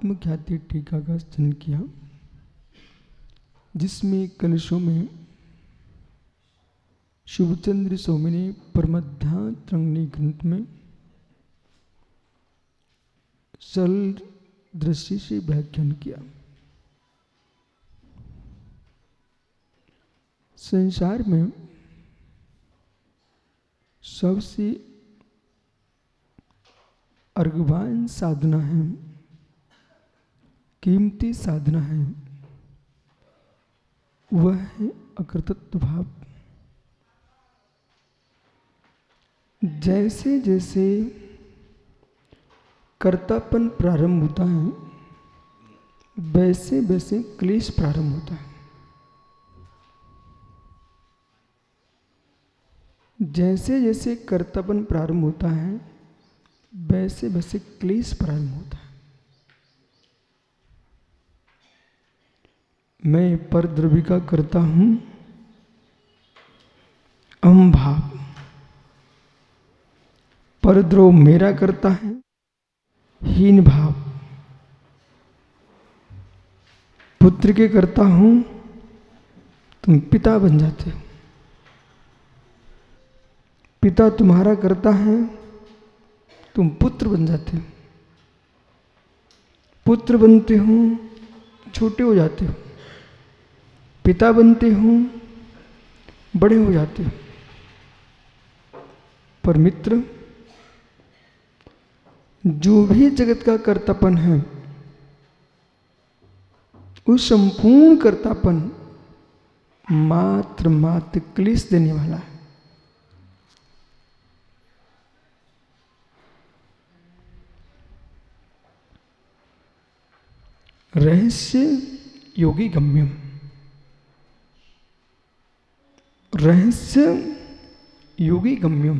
आत्मख्याति टीका का रचन किया, जिसमें कलशों में शुभचंद्र स्वामी ने परमध्यात्मनि ग्रंथ में सरल दृष्टि से व्याख्यान किया। संसार में सबसे अर्घवान साधना है, कीमती साधना है, वह है अकृतत्व भाव। जैसे जैसे कर्तापन प्रारंभ होता है, वैसे वैसे क्लेश प्रारंभ होता है। जैसे जैसे कर्तापन प्रारंभ होता है, वैसे वैसे क्लेश प्रारंभ होता है। मैं परद्रव्य का करता हूं, अहम भाव। परद्रव्य मेरा करता है, हीन भाव। पुत्र के करता हूं, तुम पिता बन जाते हो। पिता तुम्हारा करता है, तुम पुत्र बन जाते हो। पुत्र बनते हो, छोटे हो जाते हो। पिता बनते हो, बड़े हो जाते हो। पर मित्र, जो भी जगत का कर्तापन है, उस संपूर्ण कर्तापन मात्र मात्र क्लेश देने वाला है। रहस्य योगी गम्यम। रहस्य योगी गम्यम,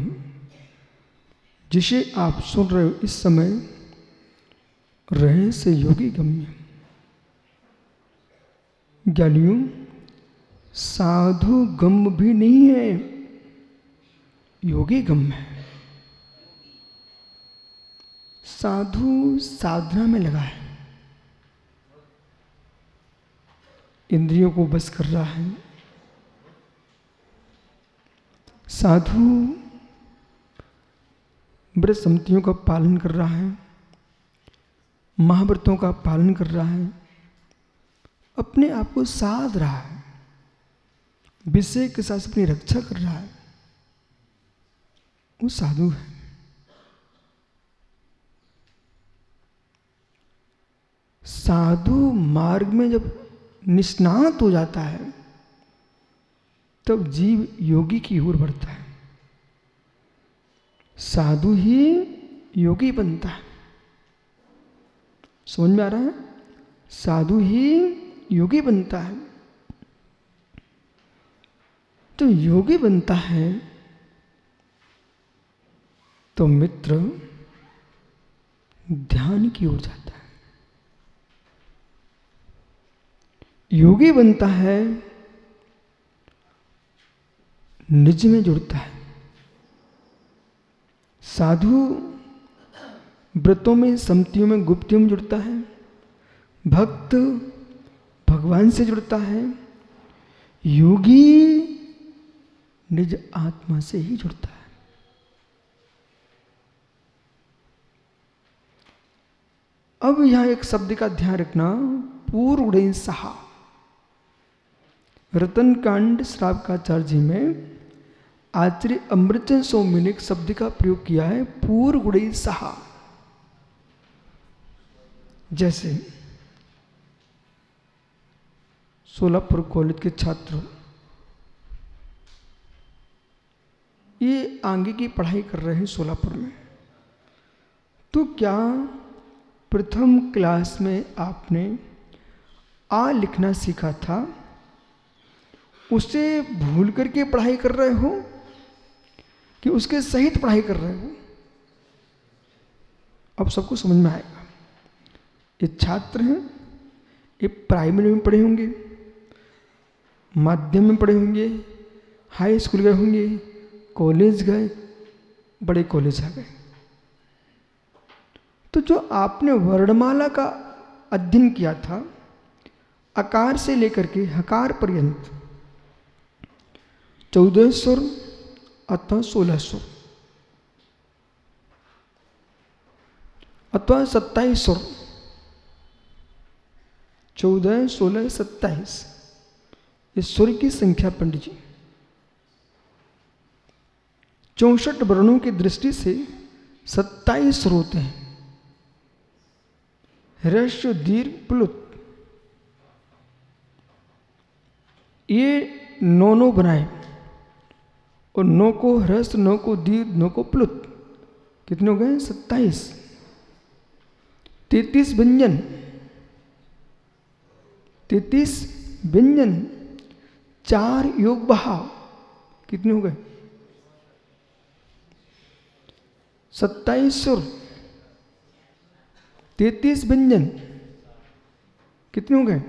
जिसे आप सुन रहे हो इस समय, रहस्य योगी गम्यम। ज्ञानियों, साधु गम भी नहीं है, योगी गम है। साधु साधना में लगा है, इंद्रियों को बस कर रहा है। साधु व्रत संहिताओं का पालन कर रहा है, महाव्रतों का पालन कर रहा है, अपने आप को साध रहा है, विषय के साथ अपनी रक्षा कर रहा है, वो साधु है। साधु मार्ग में जब निष्णात हो जाता है, तब जीव योगी की ओर बढ़ता है। साधु ही योगी बनता है। समझ में आ रहा है? साधु ही योगी बनता है। तो योगी बनता है तो मित्र ध्यान की ओर जाता है। योगी बनता है, निज में जुड़ता है। साधु व्रतों में, संमतियों में, गुप्तियों में जुड़ता है। भक्त भगवान से जुड़ता है। योगी निज आत्मा से ही जुड़ता है। अब यहां एक शब्द का ध्यान रखना, पूर्व सहा। रतन कांड श्रावकाचार्य जी में आचार्य अमृतचंद स्वामी ने एक शब्द का प्रयोग किया है, पूर्व सहा। जैसे सोलापुर कॉलेज के छात्र ये आगे की पढ़ाई कर रहे हैं सोलापुर में, तो क्या प्रथम क्लास में आपने आ लिखना सीखा था, उसे भूल करके पढ़ाई कर रहे हो कि उसके सहित पढ़ाई कर रहे हो? अब सबको समझ में आएगा। ये छात्र हैं, ये प्राइमरी में पढ़े होंगे, माध्यम में पढ़े होंगे, हाई स्कूल गए होंगे, कॉलेज गए, बड़े कॉलेज आ गए। तो जो आपने वर्णमाला का अध्ययन किया था, अकार से लेकर के हकार पर्यंत 14 सुर अथवा 16 सुर अथवा 27 सुर, 14, 16, 27 इस सुर की संख्या पंडित जी। 64 वर्णों की दृष्टि से 27 सुर होते हैं। ह्रस्व दीर्घ प्लुत, ये नौ बनाए और 9 को ह्रस्व, 9 को दीर्घ, 9 को प्लुत, कितने हो गए? 27। 33 व्यंजन, 33 व्यंजन, 4 योग बहाव, कितने हो गए? 27 सुर, 33 व्यंजन, कितने हो गए?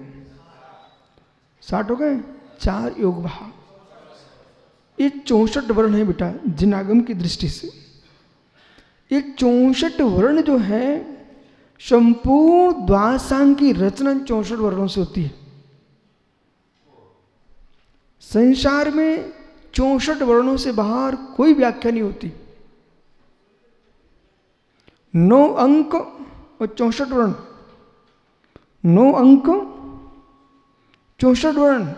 60 हो गए। 4 योग बहाव, ये 64 वर्ण है बेटा जिनागम की दृष्टि से। ये 64 वर्ण जो है संपूर्ण द्वासांग की रचना 64 वर्णों से होती है। संसार में 64 वर्णों से बाहर कोई व्याख्या नहीं होती। 9 अंक और 64 वर्ण, 9 अंक 64 वर्ण,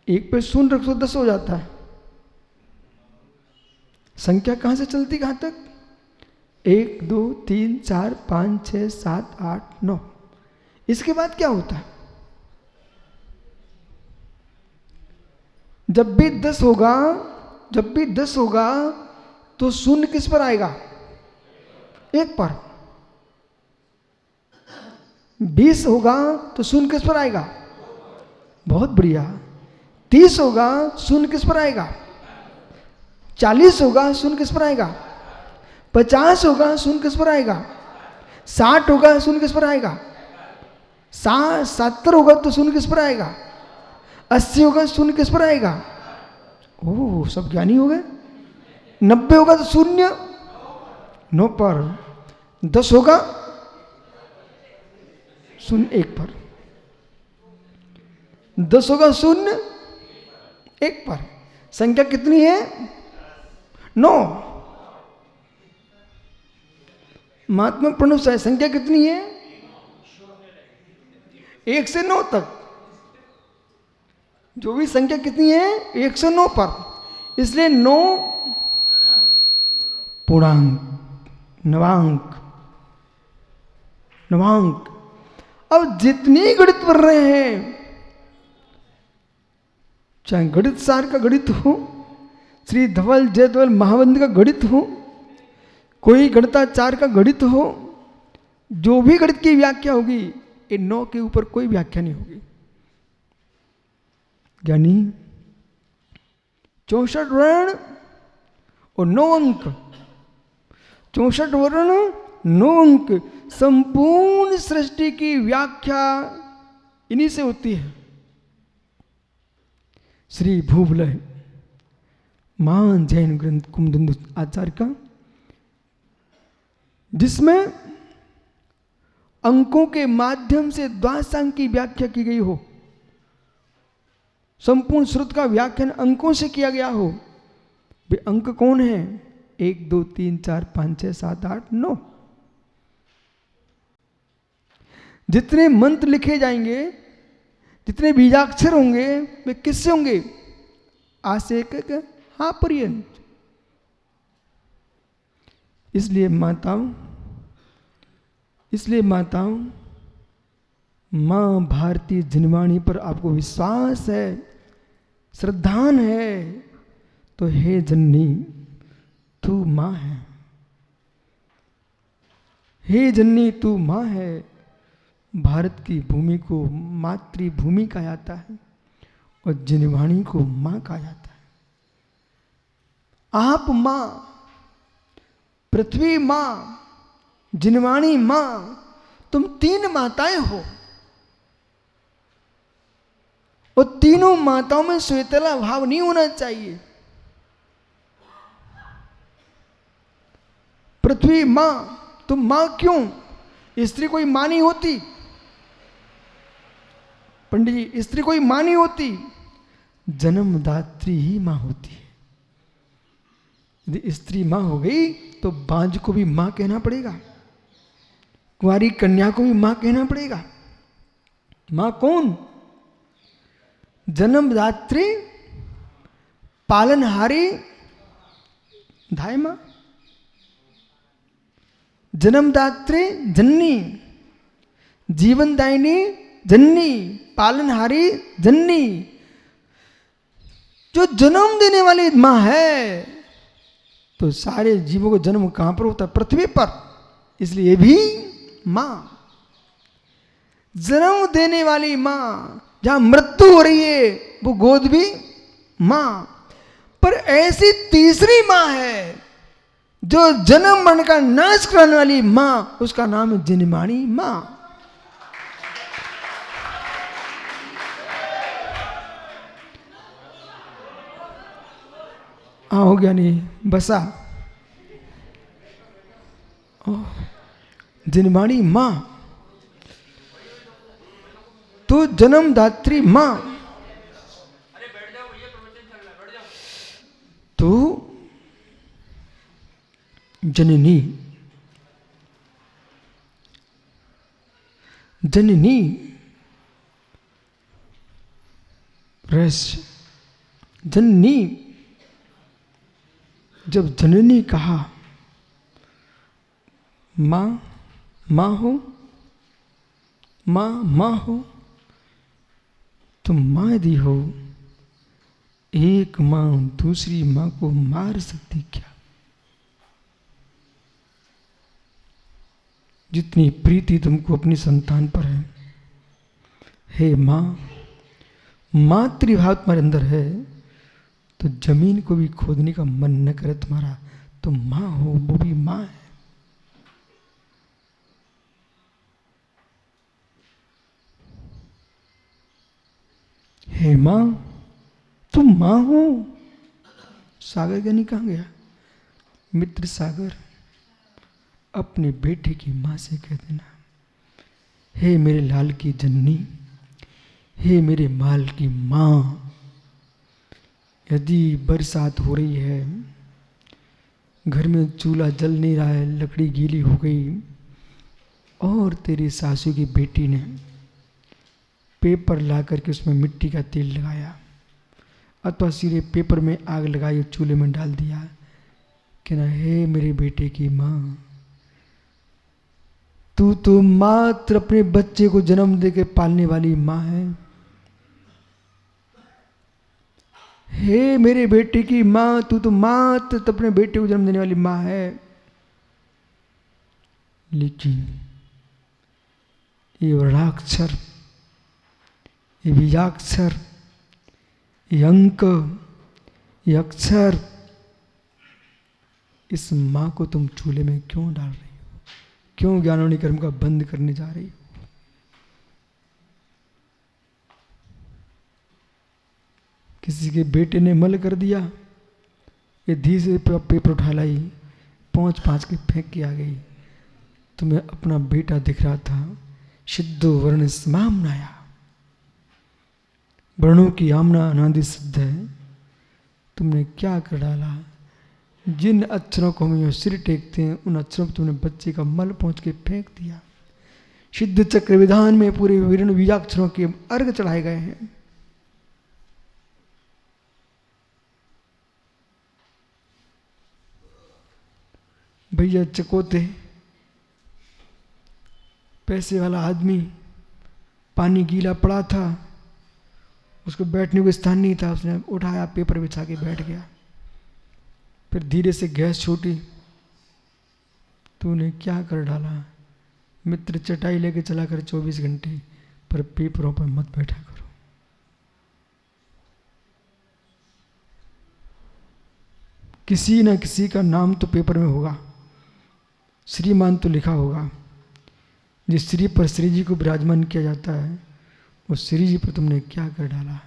एक पे शून्य रख दो 10 हो जाता है। संख्या कहां से चलती कहां तक? 1, 2, 3, 4, 5, 6, 7, 8, 9। इसके बाद क्या होता है? जब भी 10 होगा, जब भी 10 होगा तो शून्य किस पर आएगा? 1 पर। 20 होगा तो शून्य किस पर आएगा? बहुत बढ़िया। 30 होगा शून्य किस पर आएगा? 40 होगा शून्य किस पर आएगा? 50 होगा शून्य किस पर आएगा? 60 होगा शून्य किस पर आएगा? 70 होगा तो शून्य किस पर आएगा? 80 होगा शून्य किस पर आएगा? ओह, सब ज्ञानी हो गए। 90 होगा तो शून्य 9 पर। 10 होगा शून्य 1 पर। 10 होगा शून्य 1 पर। संख्या कितनी है? 9। महात्मा प्रणव साहब, संख्या कितनी है? 1 से 9 तक जो भी संख्या कितनी है? 1 से 9 पर। इसलिए 9 पूर्णांक, नवांक, नवांक। अब जितने गणित पढ़ रहे हैं, चाहे गणित सार का गणित हो, श्री धवल जयधवल महावंद का गणित हो, कोई गणिताचार का गणित हो, जो भी गणित की व्याख्या होगी, ये 9 के ऊपर कोई व्याख्या नहीं होगी। यानी 64 वर्ण और 9 अंक, 64 वर्ण 9 अंक, संपूर्ण सृष्टि की व्याख्या इन्हीं से होती है। श्री भूवलय महान जैन ग्रंथ कुमुदुंदु आचार्य का, जिसमें अंकों के माध्यम से द्वासांग की व्याख्या की गई हो, संपूर्ण श्रुत का व्याख्यान अंकों से किया गया हो। वे अंक कौन है? 1, 2, 3, 4, 5, 6, 7, 8, 9। जितने मंत्र लिखे जाएंगे, जितने बीजाक्षर होंगे, वे किससे होंगे? आ से हा पर्यंत। इसलिए माताओं, मां भारती जिनवाणी पर आपको विश्वास है, श्रद्धान है, तो हे जननी तू मां है। हे जननी तू मां है। भारत की भूमि को मातृभूमि कहा जाता है और जिनवाणी को मां कहा जाता है। आप मां, पृथ्वी मां, जिनवाणी मां, तुम 3 माताएं हो। और तीनों माताओं में श्वेतला भाव नहीं होना चाहिए। पृथ्वी मां तो मां क्यों? स्त्री कोई मां नहीं होती पंडित जी, स्त्री कोई मां नहीं होती, जन्मदात्री ही मां होती है। यदि स्त्री मां हो गई तो बांझ को भी मां कहना पड़ेगा, कुंवारी कन्या को भी मां कहना पड़ेगा। मां कौन? जन्मदात्री, पालनहारी, धाय मां। जन्मदात्री जननी, जीवनदायिनी जननी, पालनहारी जननी। जो जन्म देने वाली मां है, तो सारे जीवों को जन्म कहां पर होता है? पृथ्वी पर, इसलिए भी मां। जन्म देने वाली मां, जहां मृत्यु हो रही है वो गोद भी मां। पर ऐसी तीसरी मां है जो जन्म मरण का नाश कराने वाली मां, उसका नाम है जिनमाणी मां। हो गया नहीं बसा। जिनमाणी मां तो जन्मदात्री मां, तो जननी, जननी रहस्य, जननी। जब जननी कहा, मां मां हो, मां मां हो, तो मां यदि हो, एक मां दूसरी मां को मार सकती क्या? जितनी प्रीति तुमको अपनी संतान पर है, हे मां, मातृभाव तुम्हारे अंदर है, तो जमीन को भी खोदने का मन न करे तुम्हारा, तो मां हो, वो भी मां है। हे मां, तुम मां हो। सागर ज्ञानी कहां गया? मित्र सागर अपने बेटे की मां से कह देना, हे मेरे लाल की जननी, हे मेरे माल की मां, यदि बरसात हो रही है, घर में चूल्हा जल नहीं रहा है, लकड़ी गीली हो गई, और तेरी सासू की बेटी ने पेपर ला करके उसमें मिट्टी का तेल लगाया, अथवा सीधे पेपर में आग लगाई और चूल्हे में डाल दिया, कहना, हे मेरे बेटे की मां, तू तो मात्र अपने बच्चे को जन्म देके पालने वाली मां है। हे मेरे बेटे की मां, तू तो मात्र अपने बेटे को जन्म देने वाली मां है। लेकिन ये वर्णाक्षर, ये बीजाक्षर, ये अंक, ये अक्षर, इस मां को तुम चूल्हे में क्यों डाल रही हो? क्यों ज्ञानोनी कर्म का बंद करने जा रही हो? किसी के बेटे ने मल कर दिया, ये धी से पेपर उठा लाई, पहुंच के फेंक के आ गई। तुम्हें अपना बेटा दिख रहा था, सिद्धो वर्ण समामनाया, वर्णों की आमना अनादि सिद्ध है, तुमने क्या कर डाला? जिन अक्षरों को हम सिर टेकते हैं, उन अक्षरों पर तुमने बच्चे का मल पहुंच के फेंक दिया। सिद्ध चक्र विधान में पूरे विर्ण बीजाक्षरों के अर्घ चढ़ाए गए हैं। भैया चकोते, पैसे वाला आदमी, पानी गीला पड़ा था, उसको बैठने को स्थान नहीं था, उसने उठाया, पेपर बिछा के बैठ गया। फिर धीरे से गैस छूटी, तूने क्या कर डाला? मित्र चटाई लेके चला कर 24 घंटे, पर पेपरों पर मत बैठा करो। किसी न किसी का नाम तो पेपर में होगा, श्रीमान तो लिखा होगा। जिस श्री पर श्री जी को विराजमान किया जाता है, उस श्री जी पर तुमने क्या कर डाला?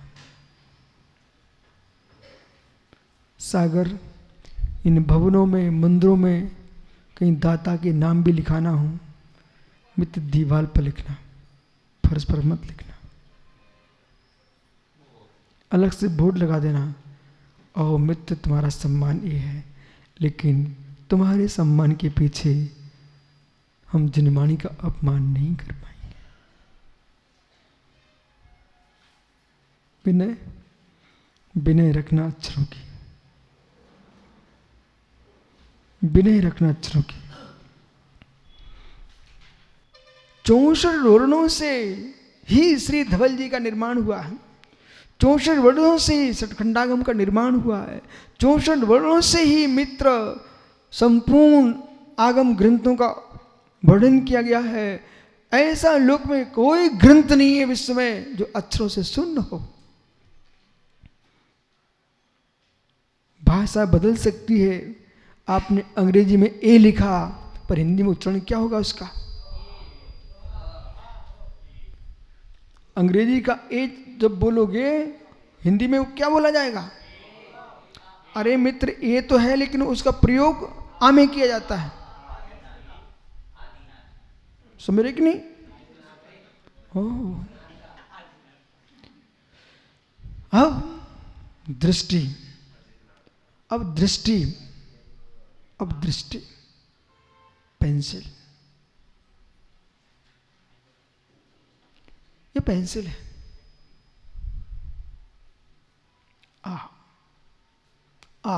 सागर इन भवनों में, मंदिरों में कहीं दाता के नाम भी लिखाना हो, मित्र दीवार पर लिखना, फर्श पर मत लिखना। अलग से बोर्ड लगा देना, और मित्र तुम्हारा सम्मान ये है, लेकिन तुम्हारे सम्मान के पीछे हम जनमानी का अपमान नहीं कर पाएंगे। विनय विनय रखना अक्षरों की, विनय रखना अक्षरों की। 64 वर्णों से ही श्री धवल जी का निर्माण हुआ है। 64 वर्णों से ही सतखंडागम का निर्माण हुआ है। 64 वर्णों से ही मित्र संपूर्ण आगम ग्रंथों का वर्णन किया गया है। ऐसा लोक में कोई ग्रंथ नहीं है विश्व में जो अक्षरों से शून्य हो। भाषा बदल सकती है। आपने अंग्रेजी में ए लिखा, पर हिंदी में उच्चारण क्या होगा उसका? अंग्रेजी का ए जब बोलोगे, हिंदी में क्या बोला जाएगा? अरे मित्र, ए तो है, लेकिन उसका प्रयोग आ में किया जाता है। समझ रहे कि नहीं? अब दृष्टि, अब दृष्टि, अब दृष्टि, पेंसिल, ये पेंसिल है। आ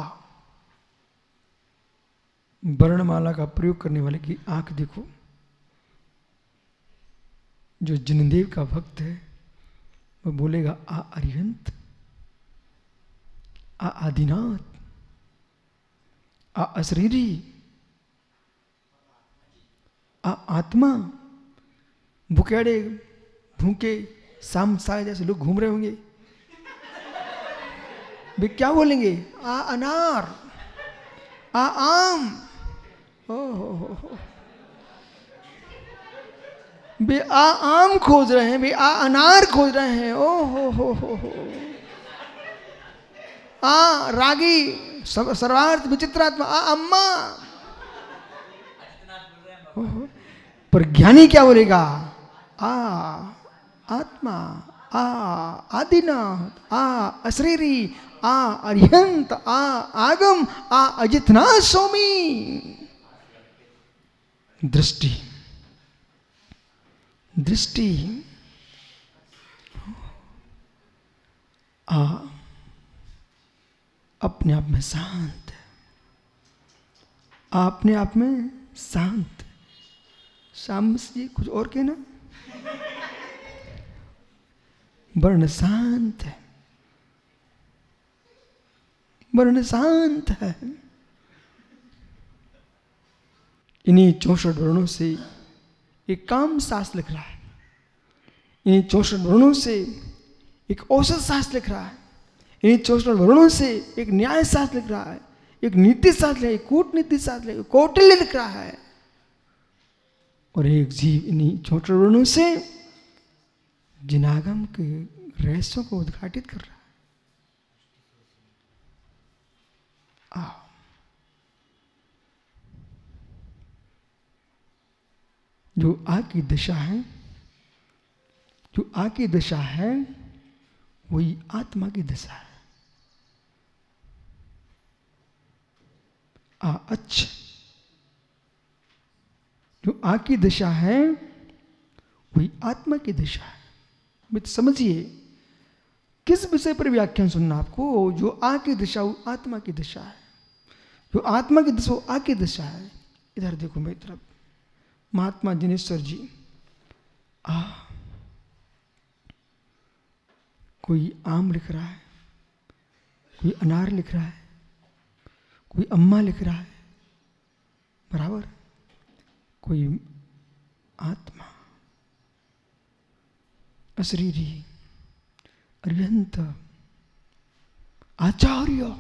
वर्णमाला का प्रयोग करने वाले की आंख देखो। जो जिनदेव का भक्त है वह बोलेगा आ अरिहंत, आ आदिनाथ, आ अशरीरी, आ आत्मा। भुखेड़े भूखे शाम साय जैसे लोग घूम रहे होंगे, वे क्या बोलेंगे? आ अनार, आ आम। वे आ आम खोज रहे हैं, वे आ अनार खोज रहे हैं। ओ हो। आ रागी सर्वार्थ विचित्रात्मा, आ अम्मा। पर ज्ञानी क्या बोलेगा? आ आत्मा, आ आदिनाथ, आ अशरीरी, आ अरिहंत, आ आगम, आ अजितना सोमी। दृष्टि, दृष्टि। आ अपने आप में शांत है, अपने आप में शांत। शाम से कुछ और कहना? वर्ण शांत है, वर्ण शांत है। इन्हीं 64 वर्णों से एक काम शास्त्र लिख रहा है। इन्हीं 64 वर्णों से एक औसत शास्त्र लिख रहा है। इन्हीं 64 वर्णों से एक न्याय शास्त्र लिख रहा है, एक नीति शास्त्र, एक कूटनीति शास्त्र, कौटिल्य लिख रहा है। और एक जीव इन्हीं 64 वर्णों से जिनागम के रहस्यों को उद्घाटित कर रहा है। जो आ की दिशा है, जो आ की दिशा है वही आत्मा की दिशा है। आ अच्छा, जो आ की दिशा है वही आत्मा की दिशा है। मित्र समझिए, किस विषय पर व्याख्यान सुनना आपको? जो आ की दिशा वो आत्मा की दिशा है, जो आत्मा की दिशा वो आ की दिशा है। इधर देखो मेरी तरफ, महात्मा जिनेश्वर जी। कोई आम लिख रहा है, कोई अनार लिख रहा है, कोई अम्मा लिख रहा है, बराबर। कोई आत्मा, अशरीरी, अरिहंत, आचार्य।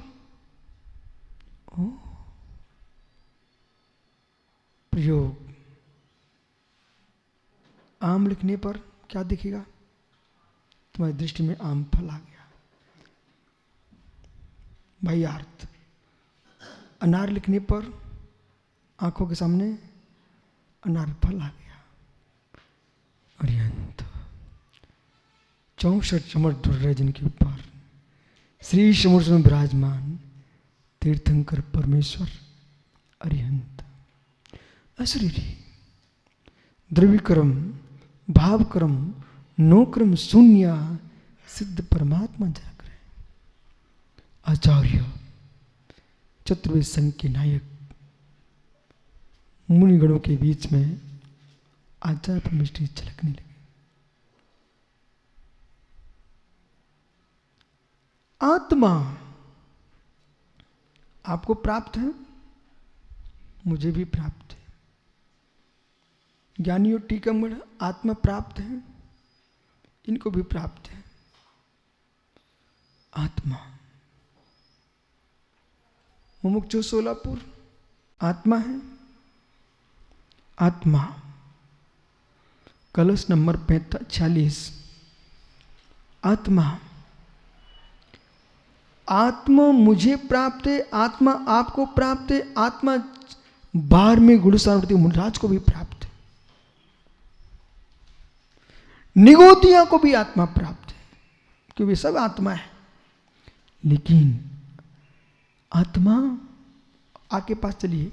प्रयोग। आम लिखने पर क्या दिखेगा? तुम्हारी दृष्टि में आम फल आ गया, भाई अर्थ। अनार लिखने पर आंखों के सामने अनार फल आ गया। अरिहंत 64 चमर दुर्रे जिनके ऊपर श्री समूर्त में विराजमान तीर्थंकर परमेश्वर अरिहंत अशरीरी द्रविक्रम भावक्रम नोक्रम शून्य सिद्ध परमात्मा जाग रहे। आचार्य चतुर्वेद संघ के नायक मुनिगणों के बीच में आचार्य परमेश्वरी झलकने लगे। आत्मा आपको प्राप्त है, मुझे भी प्राप्त है। ज्ञानी और टीकमगढ़ आत्मा प्राप्त है, इनको भी प्राप्त है। आत्मा मुमुक्षु सोलापुर आत्मा है। आत्मा कलश नंबर 46 आत्मा आत्मा मुझे प्राप्त है, आत्मा आपको प्राप्त है, आत्मा 12वें गुणसारवती मुनिराज को भी प्राप्त है, निगोतिया को भी आत्मा प्राप्त है, क्योंकि सब आत्मा है। लेकिन आत्मा आके पास चलिए,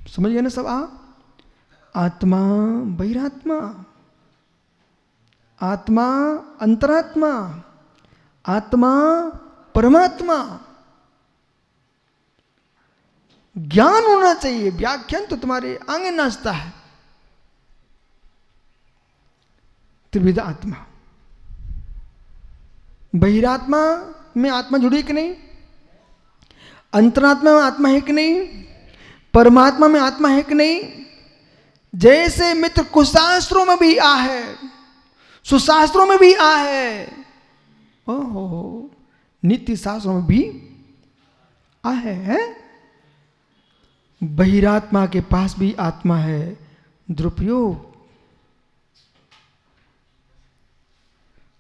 समझ गए ना सब? आत्मा बहिरात्मा, आत्मा अंतरात्मा, आत्मा परमात्मा। ज्ञान होना चाहिए, व्याख्यान तो तुम्हारे आगे नाचता है। त्रिविध आत्मा, बहिरात्मा में आत्मा जुड़ी कि नहीं, अंतरात्मा में आत्मा है कि नहीं, परमात्मा में आत्मा है कि नहीं। जैसे मित्र कुशास्त्रों में भी आ है, सुशास्त्रों में भी आ है, ओहो नीति शास्त्रों में भी आ है। बहिरात्मा के पास भी आत्मा है, दुरुपयोग।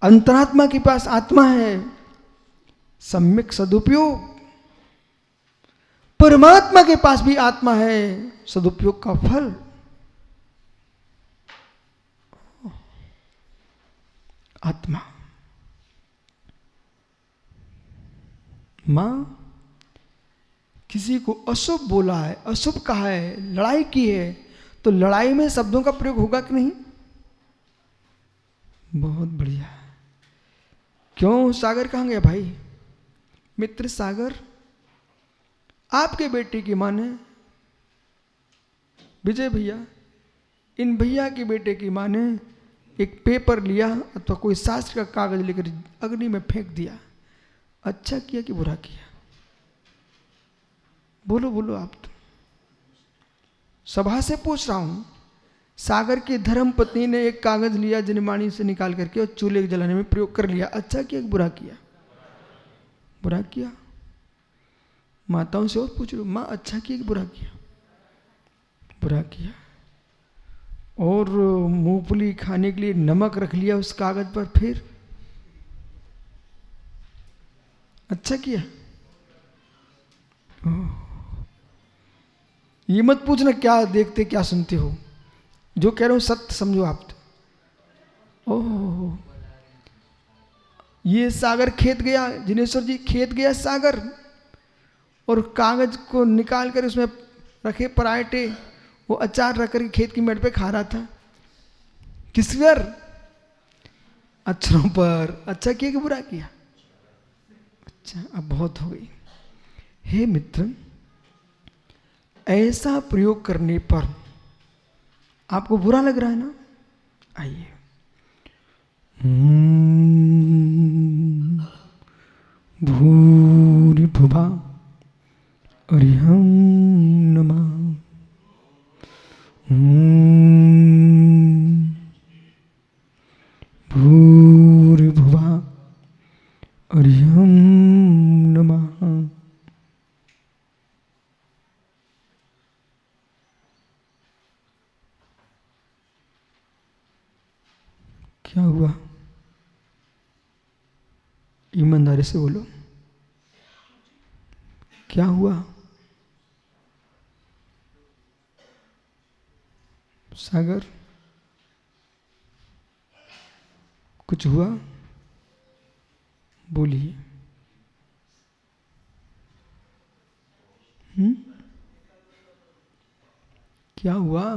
अंतरात्मा के पास आत्मा है, सम्यक सदुपयोग। परमात्मा के पास भी आत्मा है, सदुपयोग का फल। आत्मा मां किसी को अशुभ बोला है, अशुभ कहा है, लड़ाई की है, तो लड़ाई में शब्दों का प्रयोग होगा कि नहीं? बहुत बढ़िया। क्यों सागर कहाँ गया भाई? मित्र सागर, आपके बेटे की मां ने, विजय भैया, इन भैया के बेटे की मां ने एक पेपर लिया अथवा कोई शास्त्र का कागज लेकर अग्नि में फेंक दिया। अच्छा किया कि बुरा किया? बोलो बोलो आप तो। सभा से पूछ रहा हूं। सागर की धर्म पत्नी ने एक कागज लिया जनमानी से निकाल करके और चूल्हे जलाने में प्रयोग कर लिया। अच्छा किया कि बुरा किया? बुरा किया। माताओं से और पूछ लो, माँ अच्छा किया कि बुरा किया? बुरा किया। और मूंगफली खाने के लिए नमक रख लिया उस कागज पर, फिर अच्छा किया? ये मत पूछना क्या देखते क्या सुनते हो, जो कह रहे हो सत्य समझो आप तो। ओह, ये सागर खेत गया, जिनेश्वर जी खेत गया सागर, और कागज को निकाल कर उसमें रखे पराठे, वो अचार रख कर खेत की मेड़ पे खा रहा था। किस पर? अक्षरों पर। अच्छा किया कि बुरा किया? अच्छा, अब बहुत हो गई। हे मित्र, ऐसा प्रयोग करने पर आपको बुरा लग रहा है ना? आइए, भूरि भुवा अरिहं नमः। भूरि भुवा अरिहं नमः। क्या हुआ? ईमानदारी से बोलो, क्या हुआ? सागर, कुछ हुआ? बोलिए। क्या हुआ?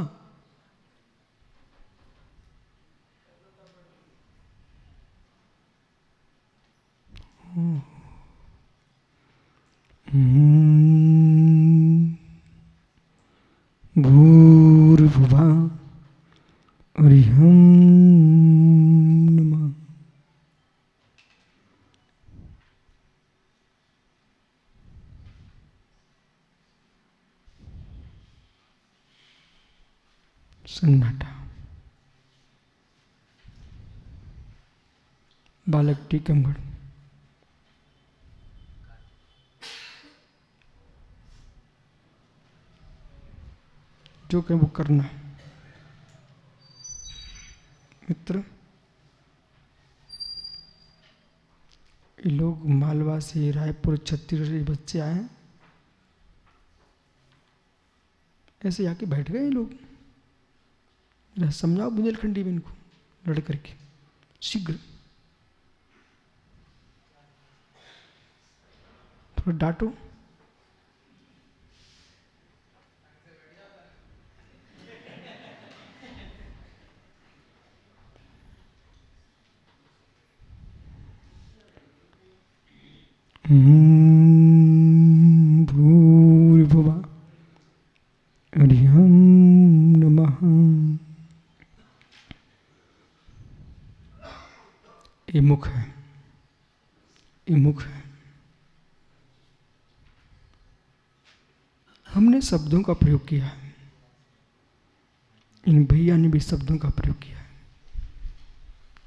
भूर्भुवः अर्यं नमः। सन्नाटा। बालक टीकमगढ़। जो कहें वो करना। मित्र, ये लोग मालवा से, रायपुर, छत्तीसगढ़ से बच्चे आए हैं, ऐसे आके बैठ गए ये लोग। समझाओ बुंदेलखंडी में इनको लड़ करके शीघ्र, थोड़ा डांटो। भूर्भुवः अर्यं नमः। ये मुख है, ये मुख है। हमने शब्दों का प्रयोग किया है, इन भैया ने भी शब्दों का प्रयोग किया है।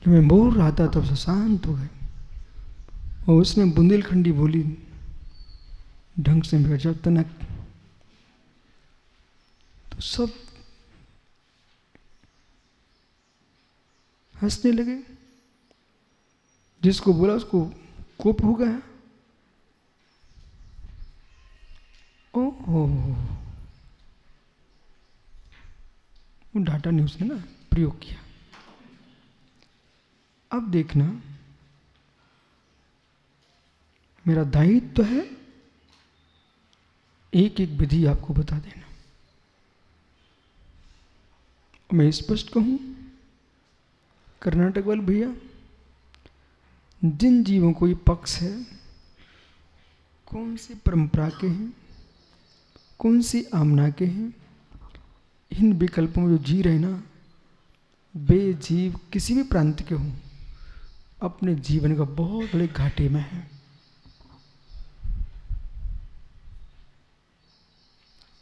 जब मैं बोल रहा था तब से शांत हो गए, और उसने बुंदेलखंडी बोली ढंग से, जब तनक तो सब हंसने लगे। जिसको बोला उसको कोप हो गया। ओहो, वो डाटा ने उसने ना प्रयोग किया। अब देखना, मेरा दायित्व तो है एक एक विधि आपको बता देना। मैं स्पष्ट कहूं, कर्नाटक वाले भैया, जिन जीवों को ये पक्ष है, कौन सी परंपरा के हैं, कौन सी आमना के हैं, इन विकल्पों में जो जी रहे ना, वे जीव किसी भी प्रांत के हों, अपने जीवन का बहुत बड़े घाटे में है।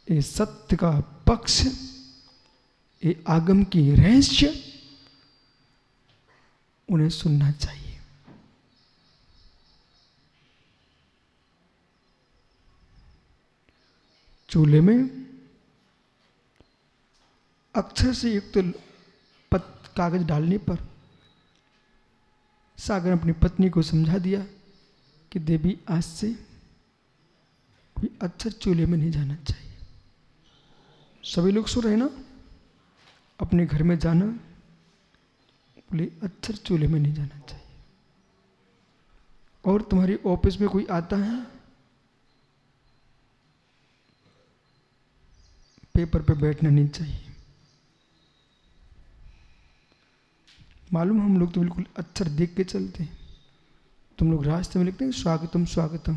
ये सत्य का पक्ष, ये आगम की रहस्य उन्हें सुनना चाहिए। चूल्हे में अक्षर से युक्त कागज डालने पर सागर अपनी पत्नी को समझा दिया कि देवी, आज से कोई अक्षर चूल्हे में नहीं जाना चाहिए। सभी लोग सुन रहे ना, अपने घर में जाना, बोले अक्षर चूल्हे में नहीं जाना चाहिए। और तुम्हारी ऑफिस में कोई आता है, पेपर पे बैठना नहीं चाहिए। मालूम, हम लोग तो बिल्कुल अक्षर देख के चलते हैं। तुम लोग रास्ते में लिखते हैं स्वागतम स्वागतम,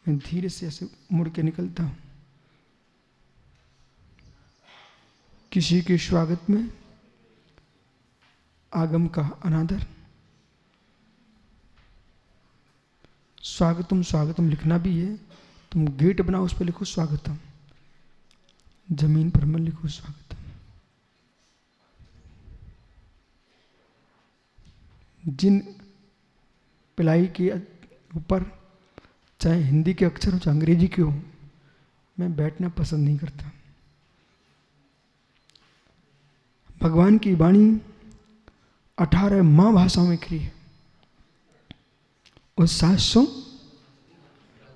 मैं धीरे से ऐसे मुड़ के निकलता हूं। किसी के स्वागत में आगम का अनादर। स्वागतम स्वागतम लिखना भी है, तुम गेट बनाओ, उस पर लिखो स्वागतम, जमीन पर मत लिखो स्वागतम। जिन पिलाई के ऊपर चाहे हिंदी के अक्षर हो चाहे अंग्रेजी के हो, मैं बैठना पसंद नहीं करता। भगवान की वाणी 18 मां भाषाओं में लिखी है और 700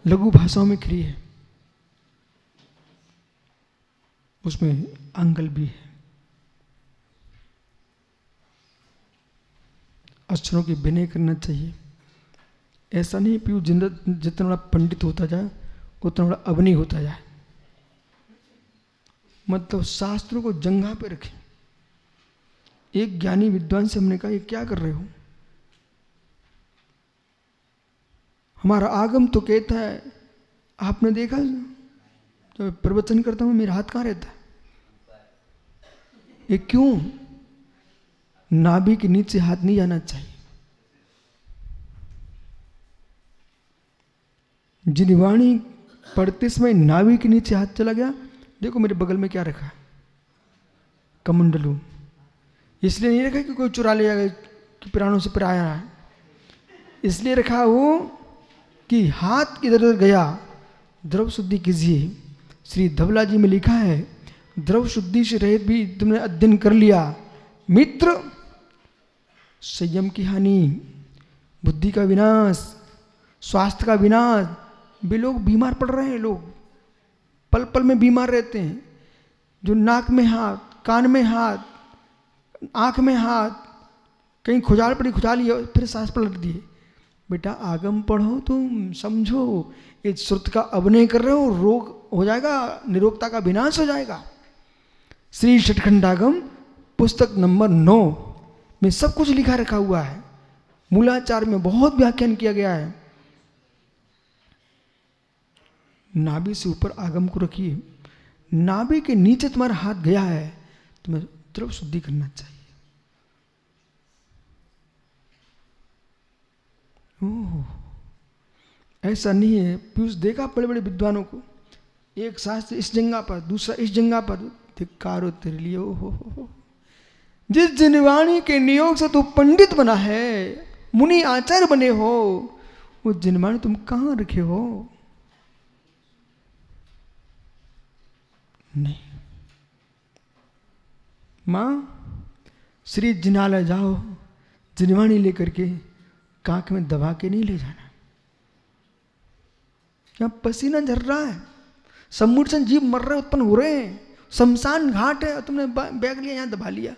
लघु भाषाओं में लिखी है। उसमें आंगल भी है, अक्षरों की विनय करना चाहिए। ऐसा नहीं पीयूष जितना बड़ा पंडित होता जाए उतना बड़ा अवनी होता जाए। मतलब शास्त्रों को जंघा पे रखें। एक ज्ञानी विद्वान से हमने कहा, ये क्या कर रहे हो? हमारा आगम तो कहता है, आपने देखा जब मैं प्रवचन करता हूं मेरा हाथ कहाँ रहता है? ये क्यों? नाभि के नीचे हाथ नहीं जाना चाहिए। जिनवाणी पढ़ते समय नाभि के नीचे हाथ चला गया। देखो मेरे बगल में क्या रखा है, कमंडलू। इसलिए नहीं रखा कि कोई चुरा ले जाएगा कि प्राणों से पराया है, इसलिए रखा वो कि हाथ इधर उधर गया द्रव शुद्धि कीजिए। श्री धवला जी में लिखा है, द्रव शुद्धि से रहित भी तुमने अध्ययन कर लिया मित्र, संयम की हानि, बुद्धि का विनाश, स्वास्थ्य का विनाश। वे लोग बीमार पड़ रहे हैं, लोग पल पल में बीमार रहते हैं। जो नाक में हाथ, कान में हाथ, आंख में हाथ, कहीं खुजाल पड़ी खुजा लिया फिर सांस पलट दिए। बेटा आगम पढ़ो, तुम समझो ये श्रुत का अभिनय कर रहे हो, रोग हो जाएगा, निरोगता का विनाश हो जाएगा। श्री षटखंडागम पुस्तक नंबर 9 में सब कुछ लिखा रखा हुआ है। मूलाचार में बहुत व्याख्यान किया गया है। नाभि से ऊपर आगम को रखिए। नाभि के नीचे तुम्हारा हाथ गया है, तुम्हें द्रव शुद्धि करना चाहिए। ओह, ऐसा नहीं है। पीयूष देखा बड़े बड़े विद्वानों को, एक शास्त्र इस जंगा पर, दूसरा इस जंगा पर, धिक्कारो तेरे लिए। हो जिस जिनवाणी के नियोग से तू पंडित बना है, मुनि आचार्य बने हो, वो जिनवाणी तुम कहां रखे हो? नहीं। मां, श्री जिनालय जाओ, जिनवाणी लेकर के कांख में दबा के नहीं ले जाना। यहां पसीना झर रहा है, सम्मूर्छन जीव मर रहे उत्पन्न हो रहे हैं, शमशान घाट है, तुमने बैग लिया यहां दबा लिया।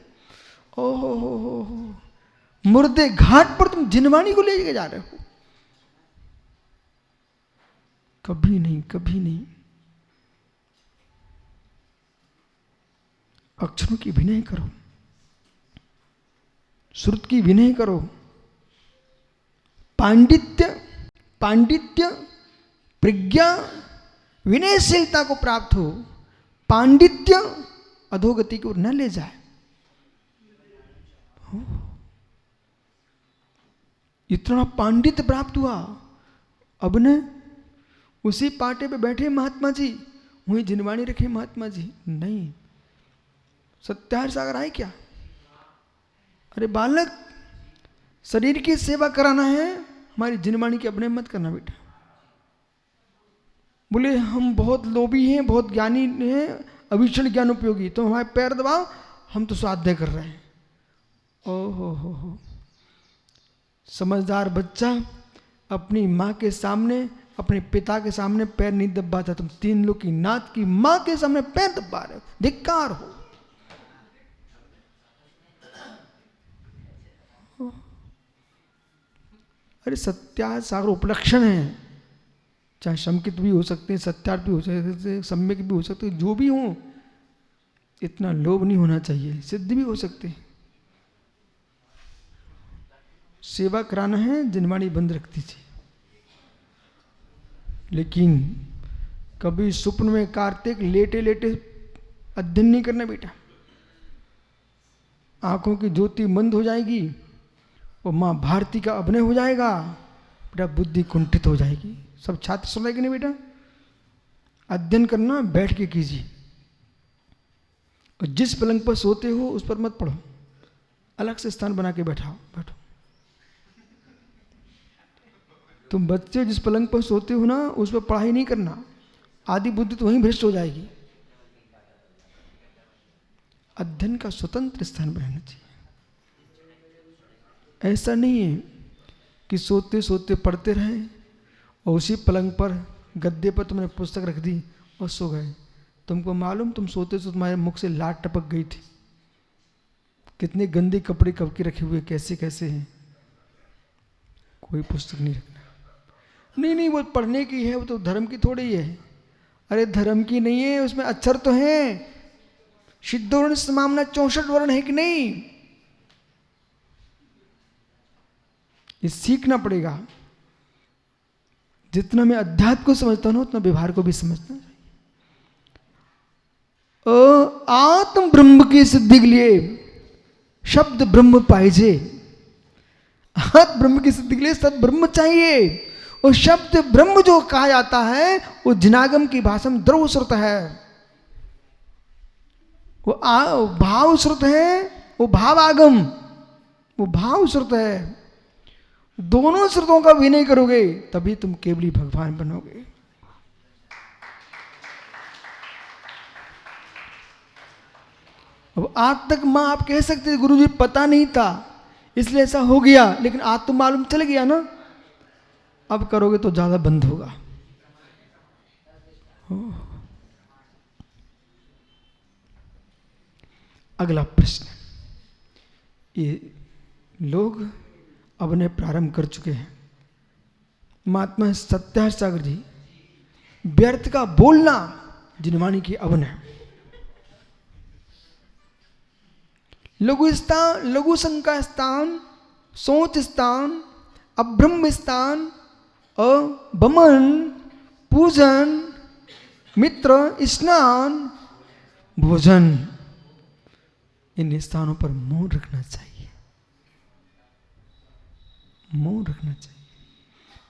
ओहो हो, मुर्दे घाट पर तुम जिनवाणी को ले जा रहे हो। कभी नहीं, कभी नहीं। अक्षरों की विनय करो, श्रुत की विनय करो। पांडित्य प्रज्ञा विनयशीलता को प्राप्त हो। पांडित्य अधोगति को न ले जाए। इतना पांडित्य प्राप्त हुआ, अब न उसी पाटे पे बैठे महात्मा जी, वही जिनवाणी रखे महात्मा जी। नहीं, सत्यार सागर आए क्या? अरे बालक, शरीर की सेवा कराना है, हमारी जिनवाणी की अपने मत करना बेटा। बोले हम बहुत लोभी हैं, बहुत ज्ञानी हैं, अभीषण ज्ञान उपयोगी, तो हमारे पैर दबाओ, हम तो स्वाध्याय कर रहे हैं। ओहो हो, समझदार बच्चा अपनी माँ के सामने, अपने पिता के सामने पैर नहीं दबाता। तुम 3 लोग की नाथ की माँ के सामने पैर दबा रहे हो, धिक्कार हो। अरे सत्यार्थ सागर उपलक्षण है, चाहे शमकित भी हो सकते हैं, सत्यार्थ भी हो सकते हैं, सम्यक भी हो सकते हैं, जो भी हो, इतना लोभ नहीं होना चाहिए। सिद्ध भी हो सकते हैं। सेवा कराना है, जिनवाणी बंद रख दीजिए। लेकिन कभी स्वप्न में कार्तिक लेटे लेटे अध्ययन नहीं करना बेटा। आंखों की ज्योति मंद हो जाएगी और माँ भारती का अभिनय हो जाएगा, बेटा बुद्धि कुंठित हो जाएगी। सब छात्र सुनेंगे नहीं बेटा। अध्ययन करना बैठ के कीजिए, और जिस पलंग पर सोते हो उस पर मत पढ़ो, अलग से स्थान बना के बैठो। तुम बच्चे जिस पलंग पर सोते हो ना, उस पर पढ़ाई नहीं करना, आदि बुद्धि तो वहीं भ्रष्ट हो जाएगी। अध्ययन का स्वतंत्र स्थान बनाना चाहिए। ऐसा नहीं है कि सोते सोते पढ़ते रहे और उसी पलंग पर गद्दे पर तुमने पुस्तक रख दी और सो गए। तुमको मालूम तुम सोते तो तुम्हारे मुख से लाट टपक गई थी। कितने गंदे कपड़े कब के रखे हुए, कैसे कैसे हैं। कोई पुस्तक नहीं रखना। नहीं नहीं, वो पढ़ने की है, वो तो धर्म की थोड़ी है। अरे धर्म की नहीं है, उसमें अक्षर तो हैं, सिद्धवर्ण समामना 64 वर्ण है कि नहीं, ये सीखना पड़ेगा। जितना मैं अध्यात्म को समझता हूं उतना व्यवहार को भी समझना चाहिए। आत्म ब्रह्म की सिद्धि के लिए शब्द ब्रह्म पाइजे। आत्म ब्रह्म की सिद्धि के लिए सद ब्रह्म चाहिए। और शब्द ब्रह्म जो कहा जाता है वो जिनागम की भाषा में द्रव श्रुत है, वो भाव श्रुत है, वो भाव आगम, वो भाव श्रुत है। दोनों श्रुतों का विनय करोगे तभी तुम केवली भगवान बनोगे। अब आज तक मां आप कह सकते थे गुरुजी पता नहीं था इसलिए ऐसा हो गया, लेकिन आज तो मालूम चल गया ना, अब करोगे तो ज्यादा बंद होगा। अगला प्रश्न, ये लोग अब ने प्रारंभ कर चुके हैं। महात्मा सत्यार्थ सागर जी, व्यर्थ का बोलना जिनवाणी की अवन है। लघु शंका स्थान, सोच स्थान, अब्रह्म स्थान, बमन, पूजन, मित्र, स्नान, भोजन, इन स्थानों पर मौन रखना चाहिए, मौन रखना चाहिए।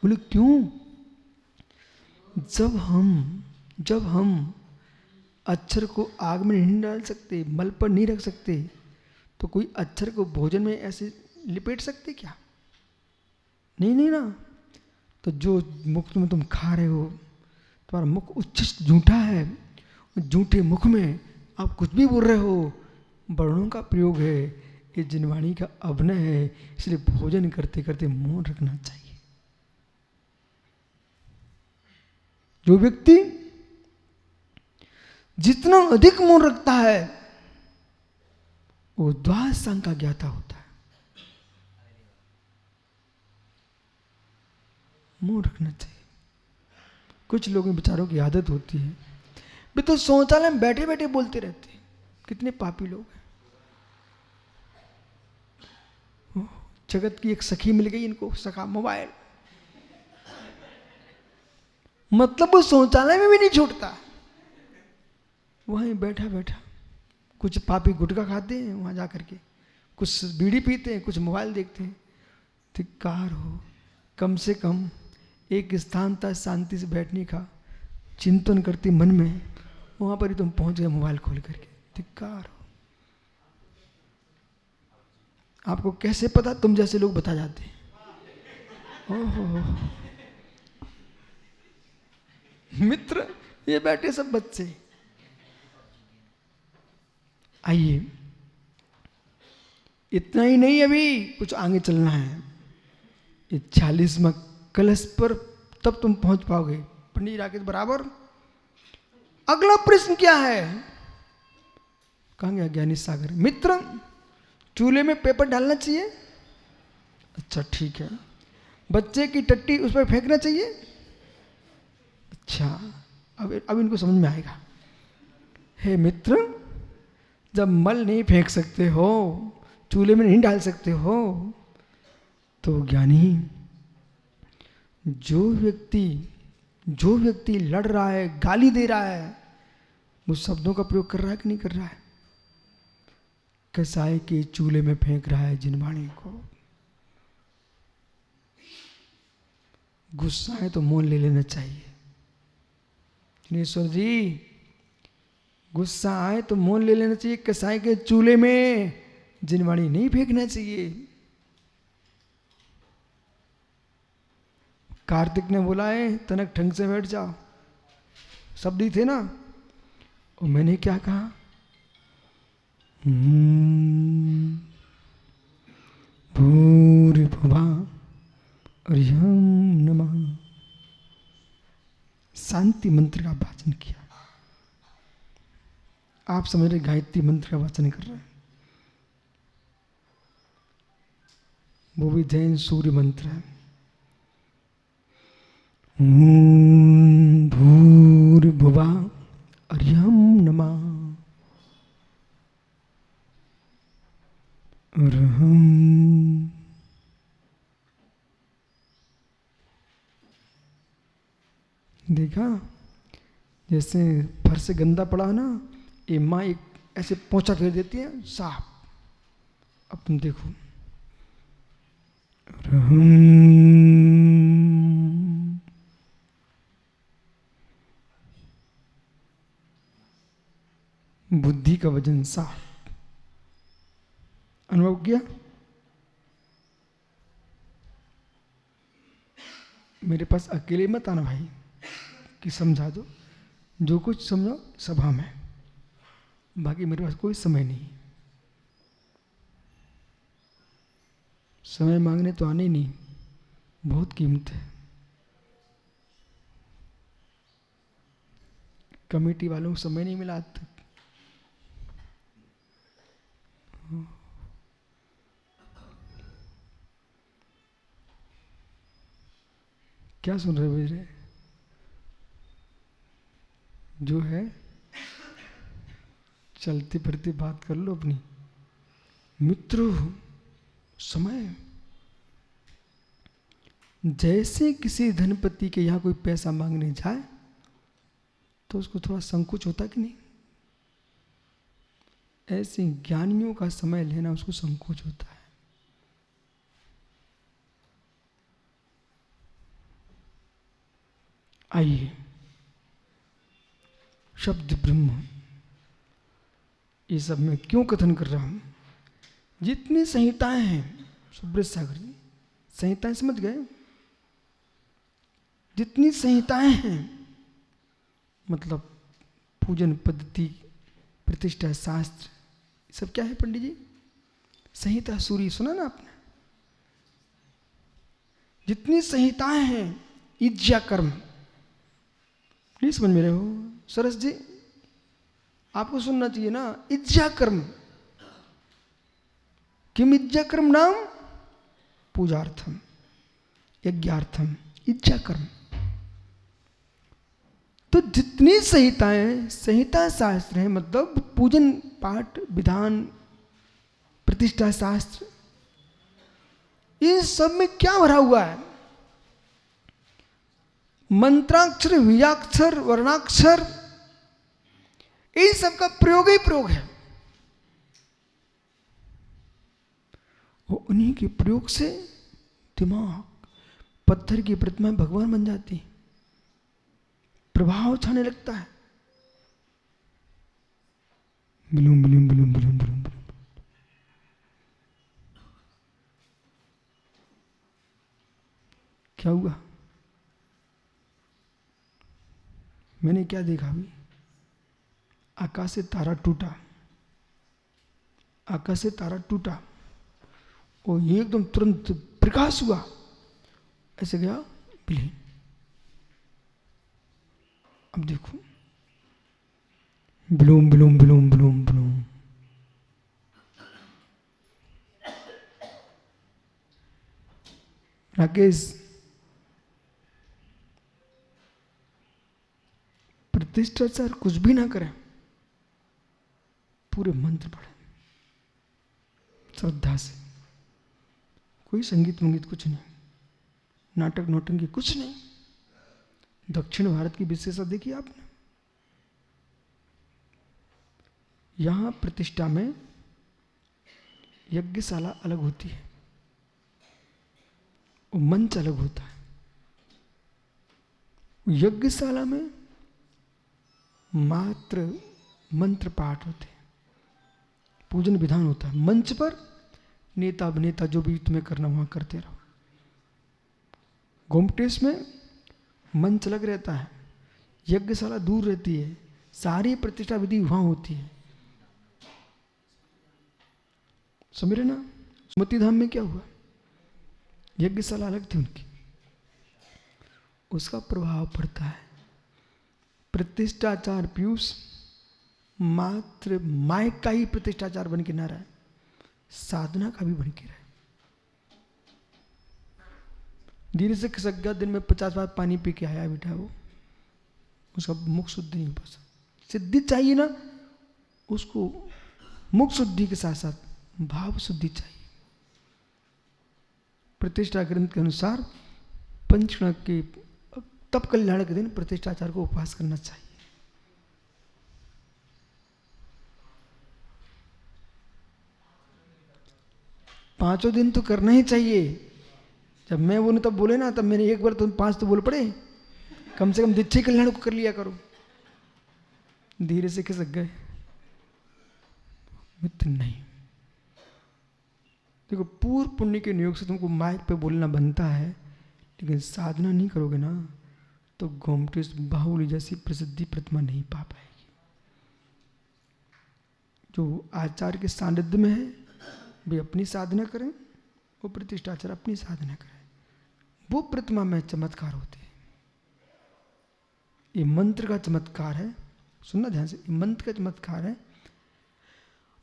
बोले क्यों? जब हम अक्षर को आग में नहीं डाल सकते, मल पर नहीं रख सकते, तो कोई अक्षर को भोजन में ऐसे लिपेट सकते क्या? नहीं ना। तो जो मुख में तुम खा रहे हो, तुम्हारा मुख उच्चिष्ट झूठा है, झूठे मुख में आप कुछ भी बोल रहे हो, वर्णों का प्रयोग है, ये जिनवाणी का अभिनय है, इसलिए भोजन करते करते मौन रखना चाहिए। जो व्यक्ति जितना अधिक मौन रखता है वो द्वादश संग का ज्ञाता होता है। मौन रखना चाहिए। कुछ लोगों विचारों की आदत होती है, वे तो शौचालय में बैठे बैठे बोलते रहते हैं। कितने पापी लोग हैं। जगत की एक सखी मिल गई इनको, सखा मोबाइल, मतलब वो शौचालय में भी नहीं छूटता, वहीं बैठा बैठा। कुछ पापी गुटखा खाते हैं वहां जाकर के, कुछ बीड़ी पीते हैं, कुछ मोबाइल देखते हैं। धिक्कार हो, कम से कम एक स्थान था शांति से बैठने का, चिंतन करते मन में, वहां पर ही तुम पहुंच गए मोबाइल खोल करके। धिक्कार हो। आपको कैसे पता? तुम जैसे लोग बता जाते हैं। ओहो, मित्र ये बैठे सब बच्चे। आइए, इतना ही नहीं, अभी कुछ आगे चलना है। ये 40वां कलश पर तब तुम पहुंच पाओगे, पंडित राकेश बराबर। अगला प्रश्न क्या है? कहां गया ज्ञानी सागर? मित्र, चूल्हे में पेपर डालना चाहिए? अच्छा ठीक है। बच्चे की टट्टी उस पर फेंकना चाहिए? अच्छा, अब इनको समझ में आएगा। हे मित्र, जब मल नहीं फेंक सकते हो, चूल्हे में नहीं डाल सकते हो, तो ज्ञानी जो व्यक्ति लड़ रहा है, गाली दे रहा है, वो शब्दों का प्रयोग कर रहा है कि नहीं कर रहा है? कसाई के चूल्हे में फेंक रहा है जिनवाणी को। गुस्सा है तो मौन ले लेना चाहिए। जिनेश्वर जी, गुस्सा आए तो मौन ले लेना चाहिए। कसाई के चूल्हे में जिनवाणी नहीं फेंकना चाहिए। कार्तिक ने बोला है तनक ठंग से बैठ जाओ, शब्द ही थे ना। और मैंने क्या कहा? भूर्भुवः अर्यं नमः। शांति मंत्र का वाचन किया। आप समझ रहे गायत्री मंत्र का वाचन कर रहे हैं, वो भी जैन सूर्य मंत्र है। ॐ भूर्भुवः अर्यं नमः अर्हं। देखा जैसे फर्श से गंदा पड़ा ना, ये माँ एक ऐसे पोंछा फेर देती है साफ। अब तुम देखो अर्हं। बुद्धि का वजन साफ। अनुभव किया? मेरे पास अकेले मत आना भाई कि समझा दो, जो कुछ समझो सभा में, बाकी मेरे पास कोई समय नहीं। समय मांगने तो आने ही नहीं, बहुत कीमत है। कमेटी वालों को समय नहीं मिला आज तक। क्या सुन रहे हो मेरे? जो है चलती फिरती बात कर लो अपनी। मित्रों, समय जैसे किसी धनपति के यहाँ कोई पैसा मांगने जाए तो उसको थोड़ा संकोच होता कि नहीं? ऐसे ज्ञानियों का समय लेना उसको संकोच होता है। आइए, शब्द ब्रह्म, ये सब मैं क्यों कथन कर रहा हूं? जितनी संहिताएं हैं, सुब्रत सागर जी, संहिताएं समझ गए? जितनी संहिताएं हैं मतलब पूजन पद्धति, प्रतिष्ठा, शास्त्र, सब क्या है पंडित जी? संहिता सूरी सुना ना आपने? जितनी संहिताएं हैं, इज्जा कर्म, नहीं समझ में रहे हो सरस जी? आपको सुनना चाहिए ना। इज्जा कर्म, किम इज्जा कर्म नाम? पूजार्थम, यज्ञार्थम, इज्जा कर्म। तो जितनी संहिताएं, संहिता शास्त्र है मतलब पूजन पाठ विधान प्रतिष्ठा शास्त्र, इन सब में क्या भरा हुआ है? मंत्राक्षर, बीजाक्षर, वर्णाक्षर, इन सब का प्रयोग ही प्रयोग है। और उन्हीं के प्रयोग से दिमाग, पत्थर की प्रतिमा भगवान बन जाती है, प्रभाव छाने लगता है। बिलूम बिलूम बिलूम बिलूम बिलूम बिलूम। क्या हुआ? मैंने क्या देखा अभी? आकाश से तारा टूटा, आकाश से तारा टूटा और ये एकदम तुरंत प्रकाश हुआ, ऐसे गया विलीन। अब देखो, बिलूम बिलूम बिलूम बिलूम बिलूम। राकेश, प्रतिष्ठाचार कुछ भी ना करें, पूरे मंत्र पढ़े श्रद्धा से, कोई संगीत मंगीत कुछ नहीं, नाटक नौटंकी कुछ नहीं। दक्षिण भारत की विशेषता देखिए आपने, यहां प्रतिष्ठा में यज्ञशाला अलग होती है और मंच अलग होता है। यज्ञशाला में मात्र मंत्र पाठ होते हैं, पूजन विधान होता है। मंच पर नेता अभिनेता जो भी तुम्हें करना वहां करते रहो। गोमटेश में मंच अलग रहता है, यज्ञशाला दूर रहती है, सारी प्रतिष्ठा विधि वहां होती है। समझ रहे ना? सुमति धाम में क्या हुआ? यज्ञशाला अलग थी उनकी, उसका प्रभाव पड़ता है। प्रतिष्ठाचार पीयूष मात्र माइक का ही प्रतिष्ठाचार बन के ना रहे, साधना का भी बन के रहे। धीरे से खिसक गया, दिन में 50 बार पानी पी के आया बेटा, वो उसका मुख शुद्धि नहीं हो पाता। सिद्धि चाहिए ना उसको, मुख शुद्धि के साथ साथ भाव शुद्धि चाहिए। प्रतिष्ठा ग्रंथ के अनुसार पंचकर्ण के तप कल्याण के दिन प्रतिष्ठाचार को उपवास करना चाहिए। पांचों दिन तो करना ही चाहिए। जब मैं बोलूं तब बोले ना, तब मैंने एक बार तुम 5 तो बोल पड़े, कम से कम दीक्षे कल्याण को कर लिया करो। धीरे से खिसक गए मित्र। नहीं, देखो पूर्व पुण्य के नियोग से तुमको माइक पे बोलना बनता है, लेकिन साधना नहीं करोगे ना तो गोमटेश बाहुली जैसी प्रसिद्धि प्रतिमा नहीं पा पाएगी। जो आचार्य के सानिध्य में है वे अपनी साधना करें, वो प्रतिष्ठाचार्य अपनी साधना करें, वो प्रतिमा में चमत्कार होते हैं। ये मंत्र का चमत्कार है, सुनना ध्यान से, ये मंत्र का चमत्कार है।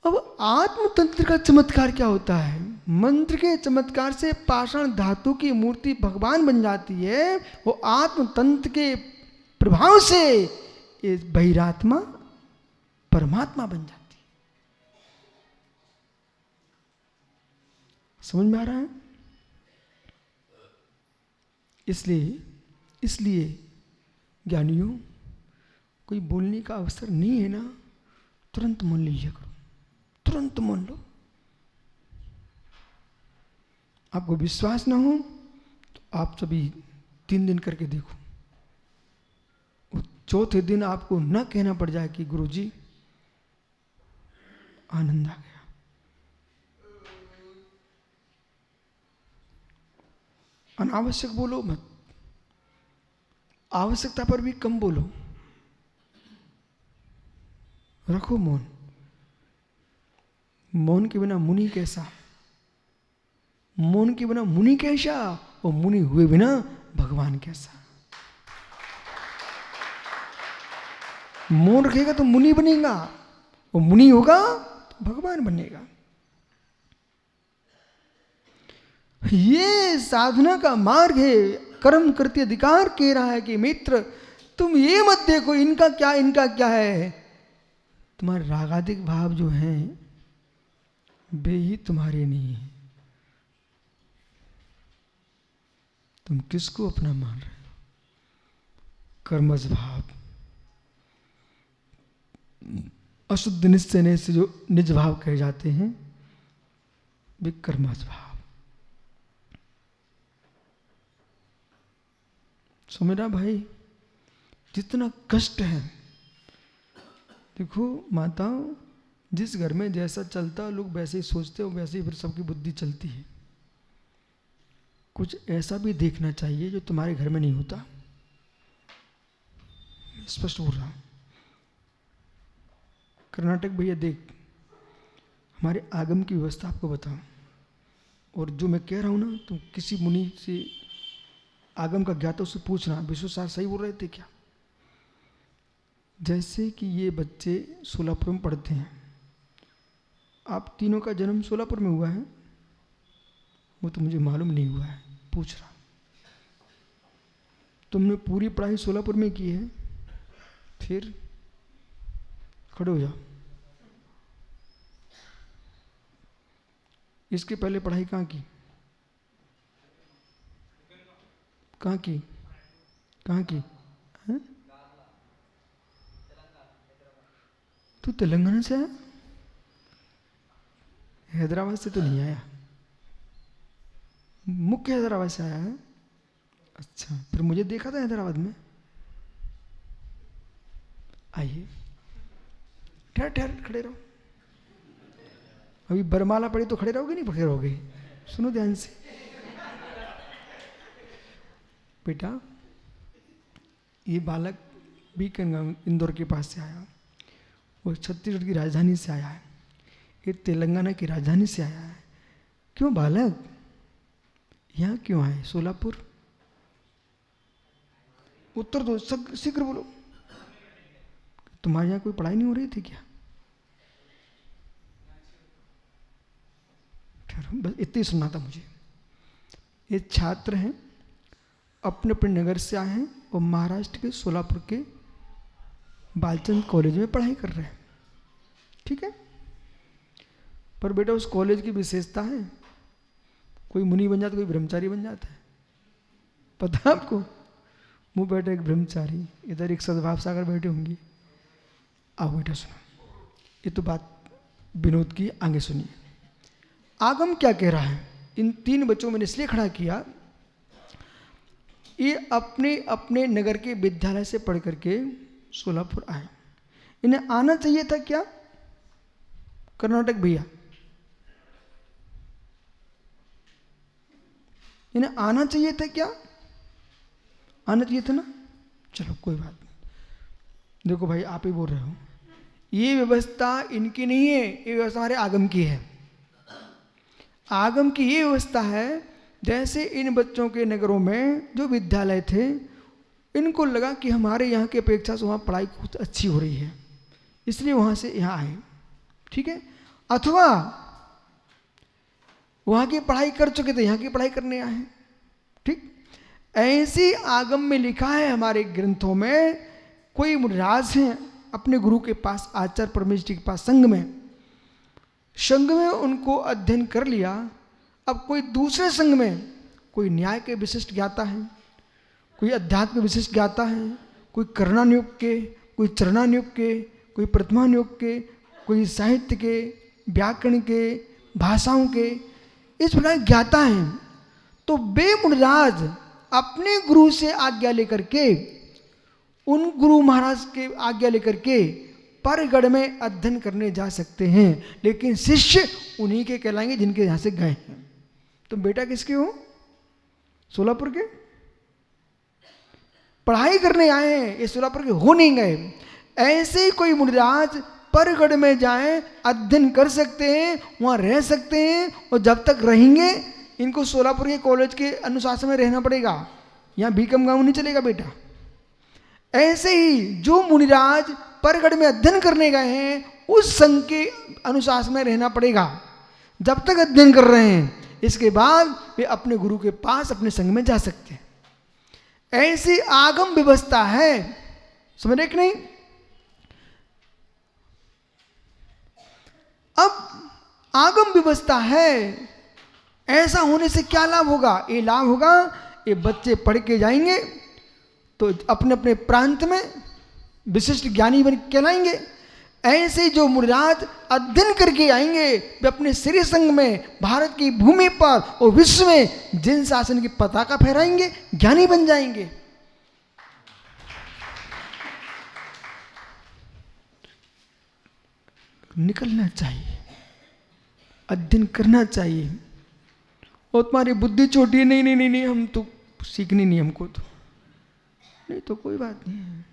अब आत्मतंत्र का चमत्कार क्या होता है? मंत्र के चमत्कार से पाषाण धातु की मूर्ति भगवान बन जाती है। वो आत्मतंत्र के प्रभाव से ये बहिरात्मा परमात्मा बन जाती है। समझ में आ रहा है? इसलिए ज्ञानियों, कोई बोलने का अवसर नहीं है ना, तुरंत मान लीजिए करो, तुरंत मान लो। आपको विश्वास ना हो तो आप सभी 3 दिन करके देखो, चौथे दिन आपको न कहना पड़ जाए कि गुरुजी आनंद आ गया। अनावश्यक बोलो मत, आवश्यकता पर भी कम बोलो, रखो मौन। मौन के बिना मुनि कैसा, मौन के बिना मुनि कैसा, और मुनि हुए बिना भगवान कैसा। मौन रखेगा तो मुनि बनेगा, और मुनि होगा तो भगवान बनेगा। ये साधना का मार्ग है। कर्म करते अधिकार कह रहा है कि मित्र तुम ये मत देखो इनका क्या है। तुम्हारे रागादिक भाव जो हैं वे ही तुम्हारे नहीं है। तुम किसको अपना मान रहे हो? कर्मज भाव, अशुद्ध निश्चय से जो निज भाव कहे जाते हैं वे कर्मज भाव। सो मेरा भाई, जितना कष्ट है, देखो माताओं, जिस घर में जैसा चलता लोग वैसे ही सोचते हो, वैसे ही फिर सबकी बुद्धि चलती है। कुछ ऐसा भी देखना चाहिए जो तुम्हारे घर में नहीं होता। स्पष्ट बोल रहा हूं। कर्नाटक भैया देख, हमारे आगम की व्यवस्था आपको बताऊं, और जो मैं कह रहा हूं ना, तुम किसी मुनि से आगम का ज्ञाता उससे पूछना, विश्व सार सही बोल रहे थे क्या? जैसे कि ये बच्चे सोलापुर में पढ़ते हैं, आप तीनों का जन्म सोलापुर में हुआ है? वो तो मुझे मालूम नहीं हुआ है, पूछ रहा। तुमने पूरी पढ़ाई सोलापुर में की है? फिर खड़े हो जाओ। इसके पहले पढ़ाई कहाँ की? कहाँ की? कहाँ की है? तू तेलंगाना से आया? हैदराबाद से तो नहीं आया, मुख्य हैदराबाद से आया है। अच्छा, फिर मुझे देखा था हैदराबाद में। आइए, ठहर ठहर खड़े रहो। अभी बरमाला पड़ी तो खड़े रहोगे नहीं खड़े रहोगे? सुनो ध्यान से बेटा, ये बालक बीकानेर इंदौर के पास से आया, वो छत्तीसगढ़ की राजधानी से आया है, ये तेलंगाना की राजधानी से आया है। क्यों बालक यहाँ क्यों आए? सोलापुर? उत्तर दो, शीघ्र बोलो। तुम्हारे यहाँ कोई पढ़ाई नहीं हो रही थी क्या? बस इतना ही सुनना था मुझे। ये छात्र हैं अपने अपने नगर से आए हैं और महाराष्ट्र के सोलापुर के बालचंद कॉलेज में पढ़ाई कर रहे हैं। ठीक है, पर बेटा उस कॉलेज की विशेषता है, कोई मुनि बन जाता, कोई ब्रह्मचारी बन जाता है। पता है आपको? मुँह बैठे एक ब्रह्मचारी, इधर एक सद्भाव सागर बैठे होंगे। आओ बेटा सुनो, ये तो बात विनोद की, आगे सुनिए। आगम क्या कह रहा है? इन 3 बच्चों में इसलिए खड़ा किया, ये अपने अपने नगर के विद्यालय से पढ़ करके सोलापुर आए। इन्हें आना चाहिए था क्या कर्नाटक भैया? इन्हें आना चाहिए था क्या? आना चाहिए था ना? चलो कोई बात नहीं। देखो भाई, आप ही बोल रहे हो, ये व्यवस्था इनकी नहीं है, ये व्यवस्था हमारे आगम की है। आगम की ये व्यवस्था है, जैसे इन बच्चों के नगरों में जो विद्यालय थे, इनको लगा कि हमारे यहाँ की अपेक्षा से वहाँ पढ़ाई कुछ अच्छी हो रही है, इसलिए वहाँ से यहाँ आए। ठीक है, अथवा वहाँ की पढ़ाई कर चुके थे, यहाँ की पढ़ाई करने आए। ठीक, ऐसी आगम में लिखा है हमारे ग्रंथों में, कोई मुनिराज हैं अपने गुरु के पास, आचार्य परमेश जी के पास संग में उनको अध्ययन कर लिया। अब कोई दूसरे संघ में कोई न्याय के विशिष्ट ज्ञाता है, कोई अध्यात्म के विशिष्ट ज्ञाता है, कोई करणानुयोग के, कोई चरणानुयोग के, कोई प्रथमानुयोग के, कोई साहित्य के, व्याकरण के, भाषाओं के, इस प्रकार ज्ञाता हैं। तो वे मुनिराज अपने गुरु से आज्ञा लेकर के, उन गुरु महाराज के आज्ञा लेकर के परगढ़ में अध्ययन करने जा सकते हैं, लेकिन शिष्य उन्हीं के कहलाएंगे जिनके यहाँ से गए हैं। तो बेटा किसके हो? सोलापुर के। पढ़ाई करने आए हैं, ये सोलापुर के हो नहीं गए। ऐसे ही कोई मुनिराज परगढ़ में जाएं, अध्ययन कर सकते हैं, वहाँ रह सकते हैं, और जब तक रहेंगे इनको सोलापुर के कॉलेज के अनुशासन में रहना पड़ेगा, यहाँ भीकम गाँव नहीं चलेगा बेटा। ऐसे ही जो मुनिराज परगढ़ में अध्ययन करने गए हैं, उस संघ के अनुशासन में रहना पड़ेगा जब तक अध्ययन कर रहे हैं। इसके बाद वे अपने गुरु के पास अपने संघ में जा सकते हैं। ऐसी आगम व्यवस्था है, समझ रहे कि नहीं? अब आगम व्यवस्था है, ऐसा होने से क्या लाभ होगा? ये लाभ होगा, ये बच्चे पढ़ के जाएंगे तो अपने अपने प्रांत में विशिष्ट ज्ञानी बन कहलाएंगे। ऐसे जो मुनिराज अध्ययन करके आएंगे, वे अपने श्री संघ में भारत की भूमि पर और विश्व में जिन शासन की पताका फहराएंगे, ज्ञानी बन जाएंगे। निकलना चाहिए, अध्ययन करना चाहिए। और तुम्हारी बुद्धि छोटी है, नहीं नहीं नहीं नहीं, हम तो सीखनी नहीं, हमको तो नहीं, तो कोई बात नहीं है।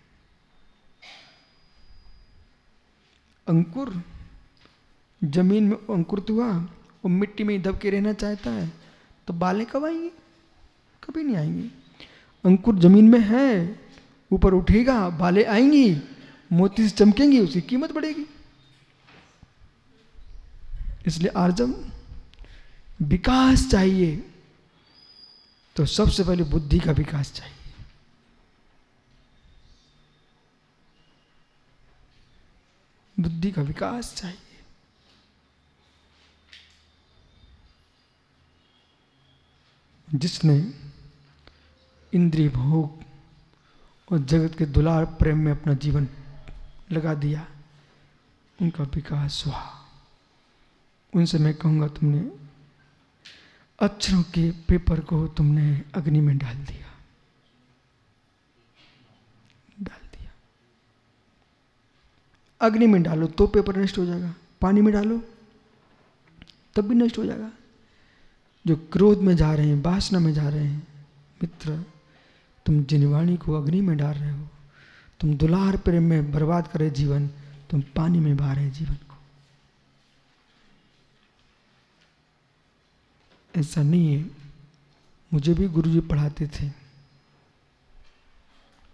अंकुर जमीन में अंकुरित हुआ और मिट्टी में ही दब के रहना चाहता है, तो बालें कब आएंगी? कभी नहीं आएंगी। अंकुर जमीन में है, ऊपर उठेगा, बालें आएंगी, मोती से चमकेंगी, उसकी कीमत बढ़ेगी। इसलिए आर्जम विकास चाहिए, तो सबसे पहले बुद्धि का विकास चाहिए। बुद्धि का विकास चाहिए। जिसने इंद्रिय भोग और जगत के दुलार प्रेम में अपना जीवन लगा दिया, उनका विकास हुआ। उनसे मैं कहूँगा, तुमने अक्षरों के पेपर को तुमने अग्नि में डाल दिया। अग्नि में डालो तो पेपर नष्ट हो जाएगा, पानी में डालो तब भी नष्ट हो जाएगा। जो क्रोध में जा रहे हैं, वासना में जा रहे हैं, मित्र, तुम जिनवाणी को अग्नि में डाल रहे हो। तुम दुलार प्रेम में बर्बाद कर रहे जीवन, तुम पानी में बहा रहे जीवन को। ऐसा नहीं है। मुझे भी गुरुजी पढ़ाते थे,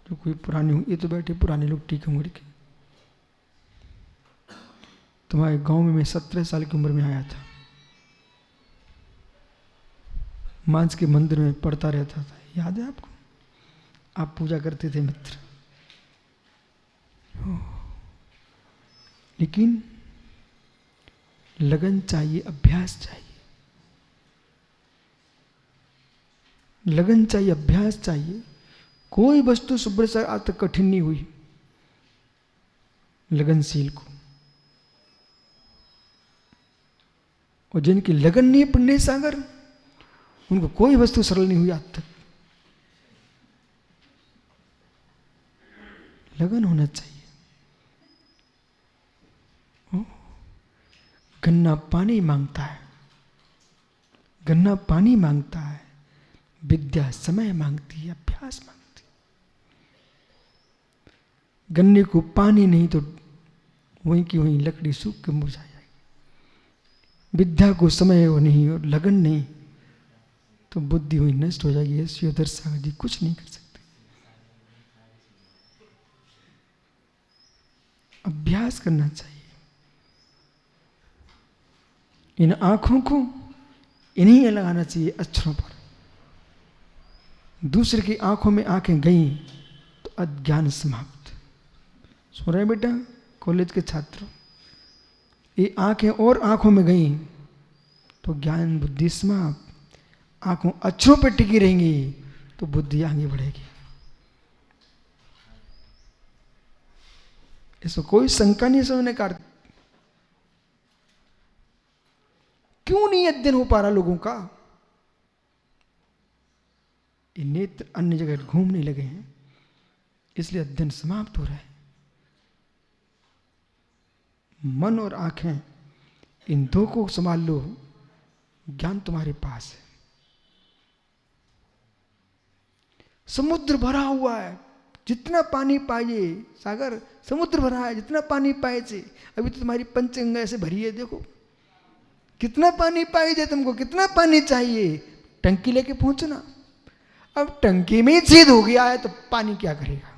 जो कोई पुराने, ये तो बैठे पुराने लोग टीक उम्र के। तुम्हारे गांव में मैं 17 साल की उम्र में आया था, मांझ के मंदिर में पढ़ता रहता था, याद है आपको? आप पूजा करते थे मित्र, लेकिन लगन चाहिए, अभ्यास चाहिए, लगन चाहिए, अभ्यास चाहिए। कोई वस्तु सुबह से आज तक कठिन नहीं हुई लगनशील को। और जिनकी लगन नहीं है पुण्य सागर, उनको कोई वस्तु सरल नहीं हुई आज तक। लगन होना चाहिए। गन्ना पानी मांगता है, गन्ना पानी मांगता है, विद्या समय मांगती है, अभ्यास मांगती है। गन्ने को पानी नहीं तो वहीं की वहीं लकड़ी सूख के मुरझा जाएगी। विद्या को समय वो नहीं और लगन नहीं तो बुद्धि हुई नष्ट हो जाएगी। ऐसी उधर सागर जी कुछ नहीं कर सकते। अभ्यास करना चाहिए। इन आंखों को इन्हीं लगाना चाहिए अक्षरों पर। दूसरे की आंखों में आंखें गई तो अज्ञान समाप्त। सुन रहे बेटा कॉलेज के छात्रों, ये आंखें और आंखों में गई तो ज्ञान बुद्धि समाप्त। आंखों अक्षरों पर टिकी रहेंगी तो बुद्धि आगे बढ़ेगी। इसमें कोई शंका नहीं समझने का। क्यों नहीं अध्ययन हो पा रहा लोगों का? ये नेत्र अन्य जगह घूमने लगे हैं, इसलिए अध्ययन समाप्त हो रहा है। मन और आंखें इन दो को संभाल लो, ज्ञान तुम्हारे पास है। समुद्र भरा हुआ है, जितना पानी पाइए। सागर समुद्र भरा है, जितना पानी पाए से। अभी तो तुम्हारी पंचगंगा ऐसे भरी है, देखो कितना पानी पाई जाए। तुमको कितना पानी चाहिए, टंकी लेके पहुंचना। अब टंकी में ही छेद हो गया है तो पानी क्या करेगा?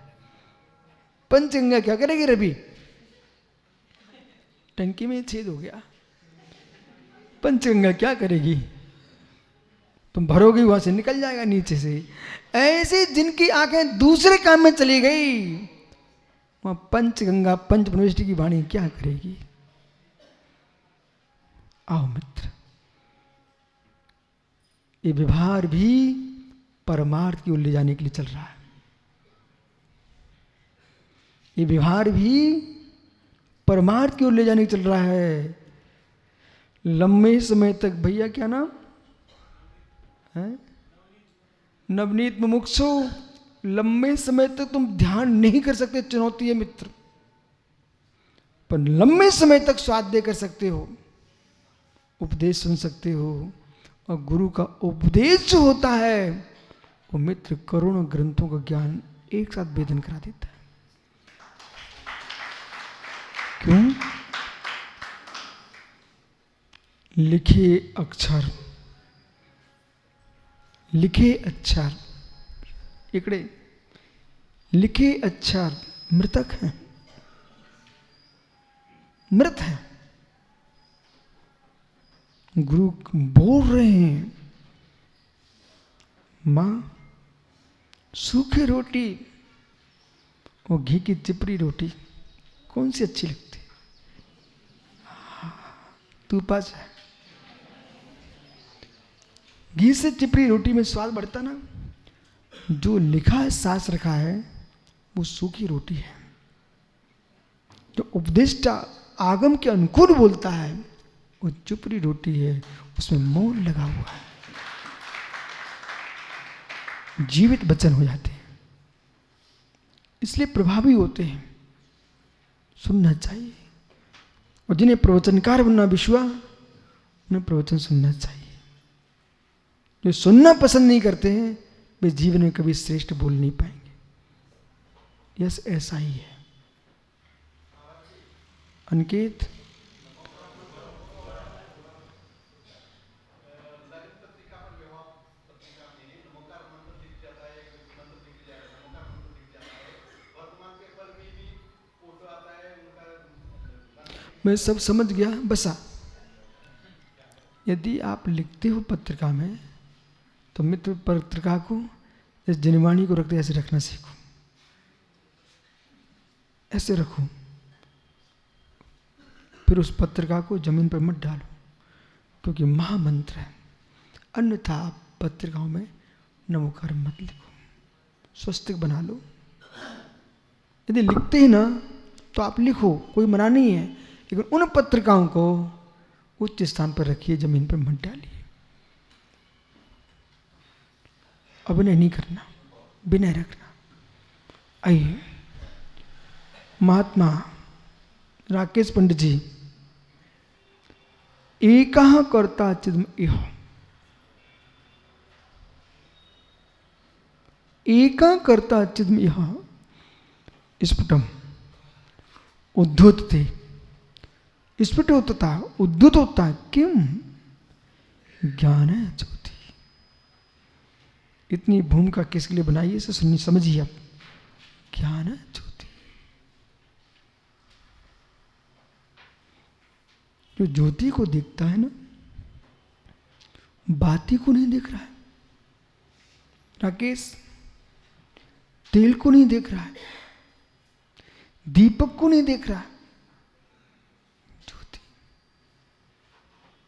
पंचगंगा क्या करेगी रवि? टंकी में ही छेद हो गया, पंचगंगा क्या करेगी? तुम भरोगे वहां से निकल जाएगा नीचे से। ऐसे जिनकी आंखें दूसरे काम में चली गई, वहां पंचगंगा पंच यूनिवर्सिटी की वाणी क्या करेगी? आओ मित्र, ये व्यवहार भी परमार्थ की ओर ले जाने के लिए चल रहा है। ये व्यवहार भी परमार्थ की ओर ले जाने के चल रहा है। लंबे समय तक भैया क्या नाम है? नवनीत मुमुक्षु, लंबे समय तक तुम ध्यान नहीं कर सकते, चुनौती है मित्र। पर लंबे समय तक स्वाध्याय कर सकते हो, उपदेश सुन सकते हो। और गुरु का उपदेश जो होता है वो मित्र करोड़ों ग्रंथों का ज्ञान एक साथ वेदन करा देता है। क्यों? लिखे अक्षर, लिखे अक्षर, इकड़े लिखे अक्षर मृतक हैं, मृत हैं। गुरु बोल रहे हैं, मां सूखी रोटी और घी की चिपड़ी रोटी कौन सी अच्छी लगती? तू पास है। घी से चिपड़ी रोटी में स्वाद बढ़ता ना। जो लिखा है, सास रखा है, वो सूखी रोटी है। जो उपदेष्टा आगम के अनुकूल बोलता है वो चिपड़ी रोटी है, उसमें मोल लगा हुआ है। जीवित वचन हो जाते हैं, इसलिए प्रभावी होते हैं। सुनना चाहिए। और जिन्हें प्रवचनकार बनना विश्वा, उन्हें प्रवचन सुनना चाहिए। जो सुनना पसंद नहीं करते हैं वे जीवन में कभी श्रेष्ठ बोल नहीं पाएंगे। यस, ऐसा ही है। अनिकेत, मैं सब समझ गया बसा। यदि आप लिखते हो पत्रिका में तो मित्र पत्रिका को इस जनिवाणी को रखते ऐसे रखना सीखो, ऐसे रखो। फिर उस पत्रिका को जमीन पर मत डालो, क्योंकि महामंत्र है। अन्यथा पत्रिकाओं में नमोकार मत लिखो, स्वस्तिक बना लो। यदि लिखते ही ना तो आप लिखो, कोई मना नहीं है, लेकिन उन पत्रिकाओं को उच्च स्थान पर रखिए, जमीन पर मत डालिए। अभिनय नहीं करना, विनय रखना। आइए, महात्मा राकेश पंडित जी, एकः कर्ता चिद्म इह, एकः कर्ता चिद्म इह स्फुटम उद्धूतते, स्फुट होता उद्धूत होता है। किम? ज्ञान ज्योति। इतनी भूमिका किसके लिए बनाई है इसे सुनिए, समझिए आप। ज्ञान ज्योति, जो ज्योति को देखता है ना, बाती को नहीं देख रहा है। राकेश तेल को नहीं देख रहा है, दीपक को नहीं देख रहा है, ज्योति,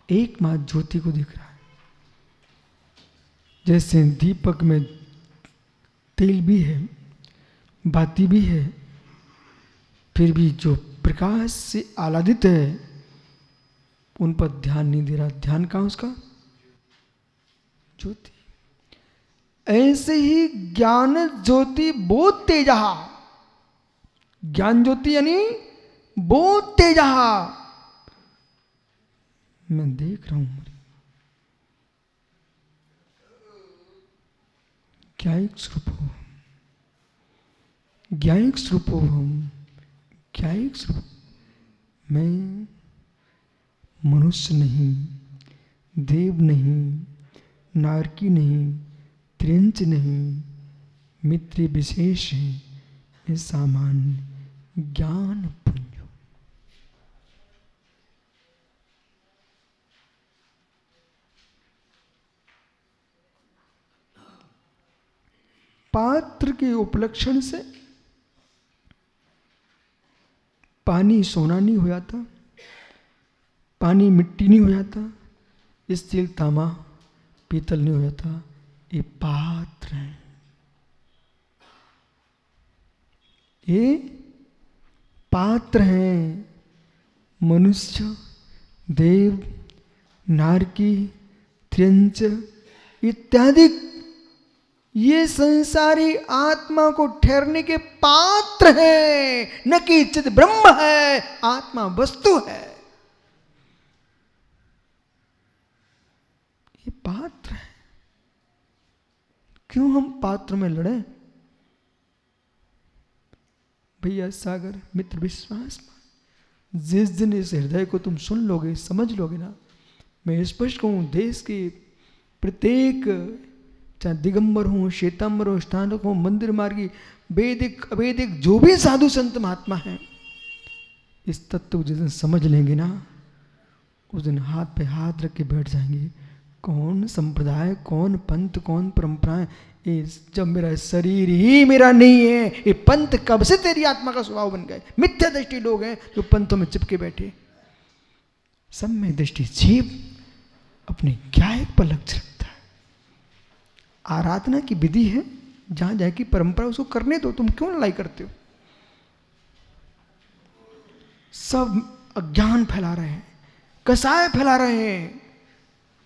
एकमात्र ज्योति को देख रहा है। जैसे दीपक में तेल भी है, बाती भी है, फिर भी जो प्रकाश से आह्लादित है उन पर ध्यान नहीं दे रहा। ध्यान कहाँ उसका? ज्योति। ऐसे ही ज्ञान ज्योति बोध तेजहा, ज्ञान ज्योति यानी बोध तेजहा, मैं देख रहा हूं। ज्ञायिक स्वरूप हो, ज्ञायिक स्वरूप हो हम, ज्ञायिक स्वरूप। मैं मनुष्य नहीं, देव नहीं, नारकी नहीं, त्रिंच नहीं, मित्र विशेष है, मैं सामान्य ज्ञान पुंज। पात्र के उपलक्षण से पानी सोना नहीं हो जाता, पानी मिट्टी नहीं हो जाता, स्टील तांबा पीतल नहीं हो जाता। ये पात्र है, ये पात्र हैं। मनुष्य, देव, नारकी, त्रिंच इत्यादि ये संसारी आत्मा को ठहरने के पात्र हैं, न कि चित ब्रह्म है, आत्मा वस्तु है। ये पात्र है। क्यों हम पात्र में लड़े? भैया सागर मित्र विश्वास, जिस दिन इस हृदय को तुम सुन लोगे, समझ लोगे ना, मैं स्पष्ट कहूं, देश के प्रत्येक, चाहे दिगंबर हो, श्वेतांबर हो, स्थानक हो, मंदिर मार्गी, वैदिक अवैदिक, जो भी साधु संत महात्मा हैं, इस तत्व को जिस दिन समझ लेंगे ना, उस दिन हाथ पे हाथ रख के बैठ जाएंगे। कौन संप्रदाय, कौन पंथ, कौन परंपराएं, जब मेरा शरीर ही मेरा नहीं है, ये पंथ कब से तेरी आत्मा का स्वभाव बन गए। मिथ्या दृष्टि लोग हैं जो पंथों में चिपके बैठे। सम्यक दृष्टि जीव अपने ज्ञायक पर लक्ष्य रखता है। आराधना की विधि है, जहां जाए की परंपरा, उसको करने दो। तुम क्यों लड़ाई करते हो? सब अज्ञान फैला रहे हैं, कसाय फैला रहे हैं।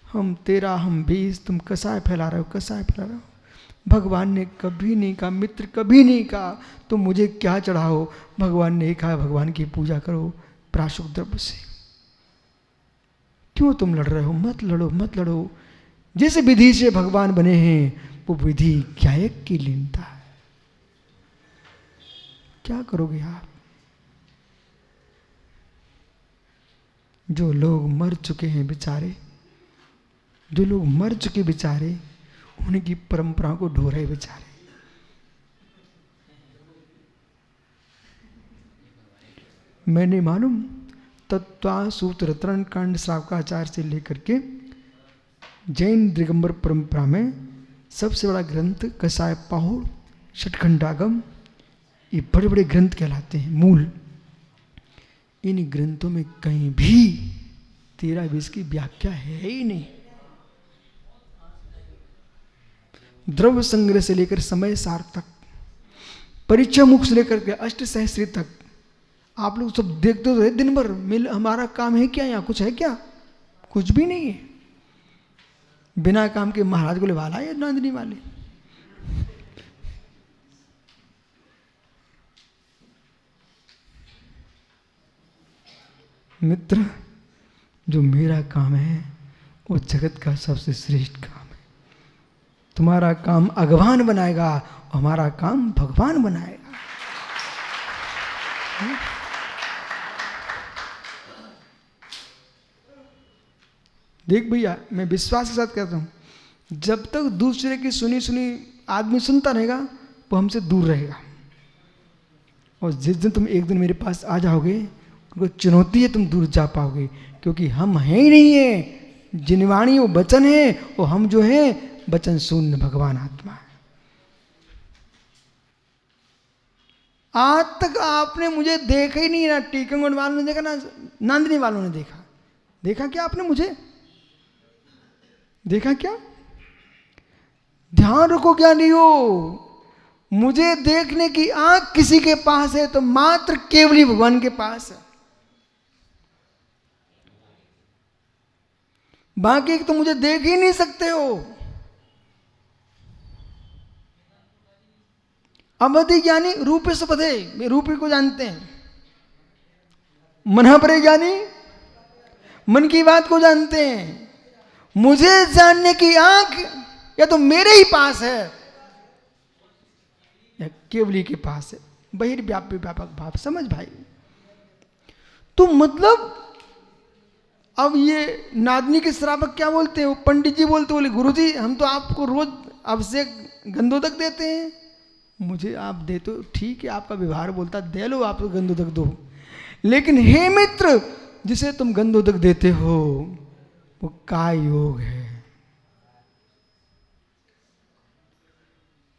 हम तेरा, हम बीस, तुम कसाय फैला रहे हो, कसाय फैला रहे हो। भगवान ने कभी नहीं कहा, मित्र कभी नहीं कहा तुम मुझे क्या चढ़ाओ। भगवान ने कहा भगवान की पूजा करो प्राशुक द्रव्य से। क्यों तुम लड़ रहे हो? मत लड़ो, मत लड़ो। जिस विधि से भगवान बने हैं वो विधि ज्ञायक की लीनता है। क्या करोगे आप? जो लोग मर चुके हैं बेचारे, जो लोग मर चुके बेचारे, उनकी परंपरा को ढो रहे बेचारे। मैंने मालूम तत्वा सूत्र तरण कांड श्रावकाचार्य से लेकर के जैन दिगंबर परंपरा में सबसे बड़ा ग्रंथ कसाय पाहुड़, षटखंडागम, ये बड़े बड़े ग्रंथ कहलाते हैं, मूल। इन ग्रंथों में कहीं भी 13-20 की व्याख्या है ही नहीं। द्रव्य संग्रह से लेकर समय सार तक, परीक्षा मुख से लेकर के अष्टसहस्री तक, आप लोग सब देखते तो रहे दिन भर। हमारा काम है क्या? यहाँ कुछ है क्या? कुछ भी नहीं है। बिना काम के महाराज को ले वाला है नांदनी वाले। मित्र, जो मेरा काम है वो जगत का सबसे श्रेष्ठ काम है। तुम्हारा काम अगवान बनाएगा, हमारा काम भगवान बनाएगा। देख भैया, मैं विश्वास के साथ कहता हूं, जब तक दूसरे की सुनी सुनी आदमी सुनता रहेगा वो हमसे दूर रहेगा। और जिस दिन तुम एक दिन मेरे पास आ जाओगे, उनको चुनौती है, तुम दूर जा पाओगे, क्योंकि हम हैं ही नहीं है। जिनवाणी वो वचन है, और हम जो है वचन शून्य भगवान आत्मा है। आज तक आपने मुझे देखा ही नहीं, ना टीकमगढ़ वालों ने देखा, ना नांदनी वालों ने देखा। देखा क्या आपने? मुझे देखा क्या? ध्यान रखो क्या नहीं हो, मुझे देखने की आंख किसी के पास है तो मात्र केवली भगवान के पास है। बाकी तो मुझे देख ही नहीं सकते हो। अवधि ज्ञानी रूप से पदे, वे रूप को जानते हैं। मन परे ज्ञानी मन की बात को जानते हैं। मुझे जानने की आंख या तो मेरे ही पास है या केवली के पास है। बहिर्व्यापी व्यापक भाव, समझ भाई। तो मतलब अब ये नादनी के श्रावक क्या बोलते हैं? वो पंडित जी बोलते, बोले गुरुजी हम तो आपको रोज अभिषेक गंधोदक देते हैं। मुझे आप दे तो ठीक है, आपका व्यवहार बोलता दे लो, आप तो गंधोदक दो। लेकिन हे मित्र, जिसे तुम गंधोदक देते हो वो काय योग है।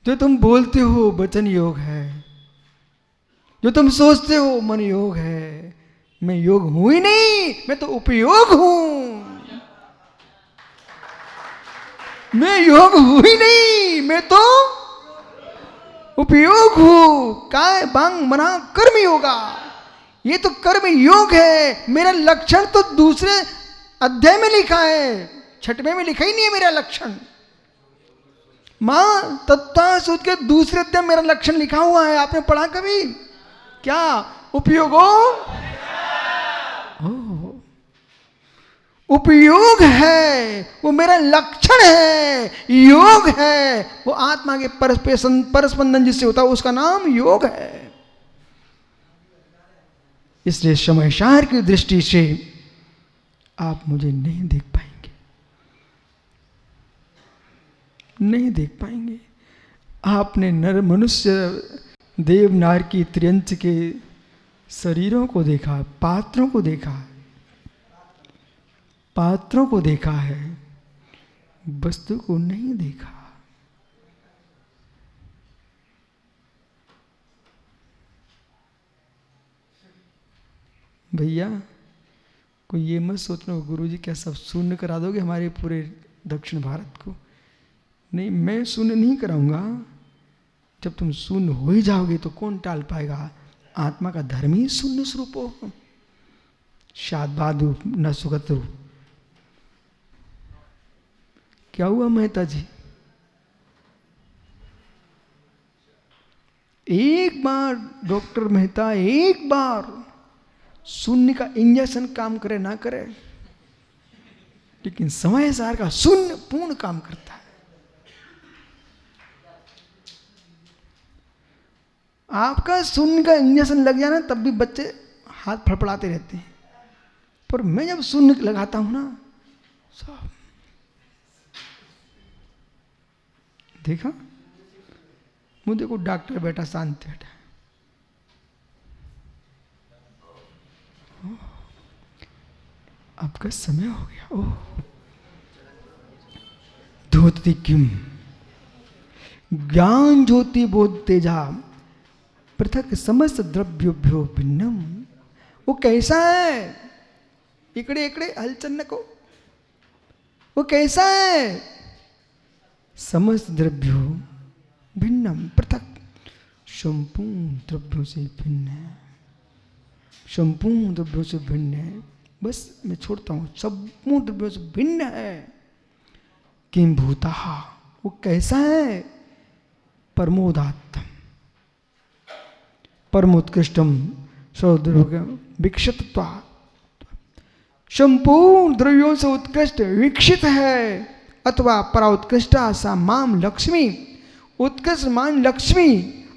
जो तुम बोलते हो वचन योग है, जो तुम सोचते हो मन योग है। मैं योग हूं ही नहीं, मैं तो उपयोग हूं। मैं योग हूं ही नहीं, मैं तो उपयोग हूं। काय बांग मना कर्म योगा, ये तो कर्म योग है। मेरा लक्षण तो दूसरे अध्याय में लिखा है, 6वें में लिखा ही नहीं है मेरा लक्षण। मां तत्व सूत्र के दूसरे अध्याय मेरा लक्षण लिखा हुआ है, आपने पढ़ा कभी? क्या उपयोगो? उपयोग है, वो मेरा लक्षण है, योग है। वो आत्मा के परस्पंदन जिससे होता है उसका नाम योग है। इसलिए समयसार की दृष्टि से आप मुझे नहीं देख पाएंगे, नहीं देख पाएंगे। आपने नर मनुष्य देव नार की त्रियंच के शरीरों को देखा, पात्रों को देखा, पात्रों को देखा है, वस्तु को नहीं देखा। भैया कोई ये मत सोचना गुरुजी क्या सब शून्य करा दोगे हमारे पूरे दक्षिण भारत को। नहीं, मैं शून्य नहीं कराऊंगा। जब तुम शून्य हो ही जाओगे तो कौन टाल पाएगा? आत्मा का धर्म ही शून्य स्वरूप हो, शादबाद रूप न सुगत रूप। क्या हुआ मेहता जी? एक बार डॉक्टर मेहता, एक बार शून्य का इंजेक्शन काम करे ना करे, लेकिन समय सार का शून्य पूर्ण काम करता है। आपका शून्य का इंजेक्शन लग जाए ना तब भी बच्चे हाथ फड़फड़ाते रहते हैं, पर मैं जब शून्य लगाता हूं ना सब देखा। मुझे को डॉक्टर बेटा शांत बैठा, आपका समय हो गया। ओह धोती किम, ज्ञान ज्योति बोध तेजा पृथक समस्त द्रव्योभ्यो भिन्नम। वो कैसा है? इकड़े इकड़े हलचल नको। वो कैसा है? समस्त द्रव्यो भिन्नम पृथक, संपूर्ण द्रव्यों से भिन्न है, संपूर्ण द्रव्यों से भिन्न है। बस मैं छोड़ता हूं, संपूर्ण द्रव्यों से भिन्न है। किम भूता, वो कैसा है? परमोदात्तम, परमोत्कृष्टम, विक्षितत्वा, संपूर्ण द्रव्यों से उत्कृष्ट विकसित है। अथवा पराउत्कृष्टा सा माम लक्ष्मी, उत्कृष्ट मान लक्ष्मी।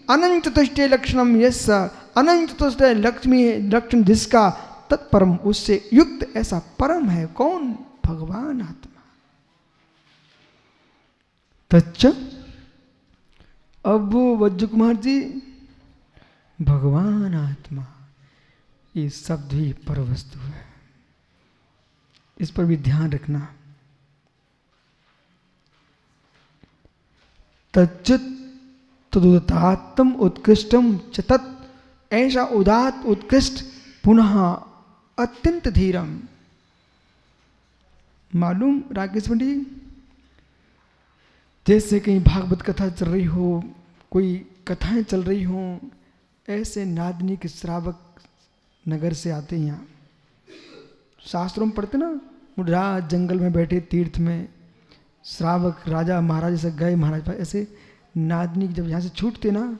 अनंत तुष्टे लक्षणम यस्य, अनंत तुष्टे लक्ष्मी है लक्षण जिसका, तत्परम उससे युक्त ऐसा परम है। कौन? भगवान आत्मा। तच्च, अब वो वज्र कुमार जी, भगवान आत्मा ये शब्द ही पर वस्तु है, इस पर भी ध्यान रखना। तच्चित तदुदात्तम उत्कृष्टम च तत्, ऐसा उदात उत्कृष्ट पुनः अत्यंत धीरम। मालूम राकेश पंडित, जैसे कहीं भागवत कथा चल रही हो, कोई कथाएं चल रही हों, ऐसे नादनी के श्रावक नगर से आते हैं यहाँ। शास्त्रों में पढ़ते ना, मुडराज जंगल में बैठे तीर्थ में श्रावक राजा महाराज से गए, महाराज पास ऐसे नादनी जब यहाँ से छूटते ना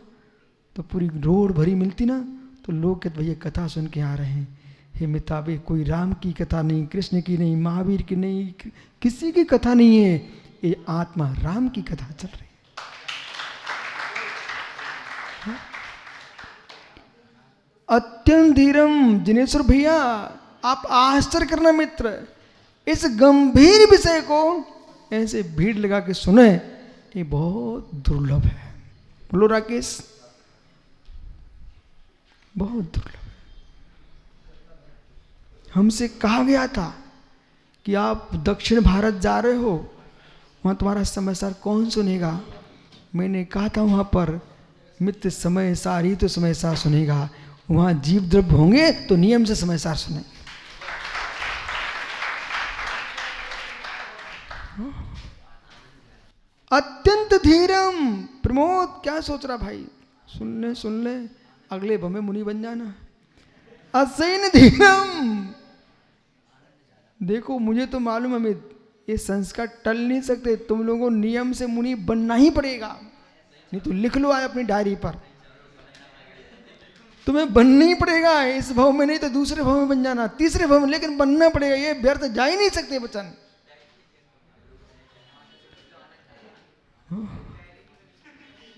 तो पूरी रोड भरी मिलती ना, तो लोग कहते भैया कथा सुन के आ रहे हैं। हे मिताबे, कोई राम की कथा नहीं, कृष्ण की नहीं, महावीर की नहीं, किसी की कथा नहीं है, ये आत्मा राम की कथा चल रही है। अत्यंत धीरम। जिनेश्वर भैया, आप आश्चर्य करना मित्र, इस गंभीर विषय को ऐसे भीड़ लगा के सुने, ये बहुत दुर्लभ है। बोलो राकेश, बहुत दुर्लभ है। हमसे कहा गया था कि आप दक्षिण भारत जा रहे हो, वहां तुम्हारा समाचार कौन सुनेगा? मैंने कहा था वहां पर मित्र समय सार ही तो समय सार सुनेगा, वहां जीव द्रव्य होंगे तो नियम से समय सार सुने। अत्यंत धीरम। प्रमोद क्या सोच रहा भाई? सुन ले, अगले भव में मुनि बन जाना। असैन धीरम। देखो मुझे तो मालूम है, ये संस्कार टल नहीं सकते, तुम लोगों को नियम से मुनि बनना ही पड़ेगा, नहीं तो लिख लो आए अपनी डायरी पर, तुम्हें बनना ही पड़ेगा। इस भव में नहीं तो दूसरे भव में बन जाना, तीसरे भव में, लेकिन बनना पड़ेगा, ये व्यर्थ जा ही नहीं सकते वचन।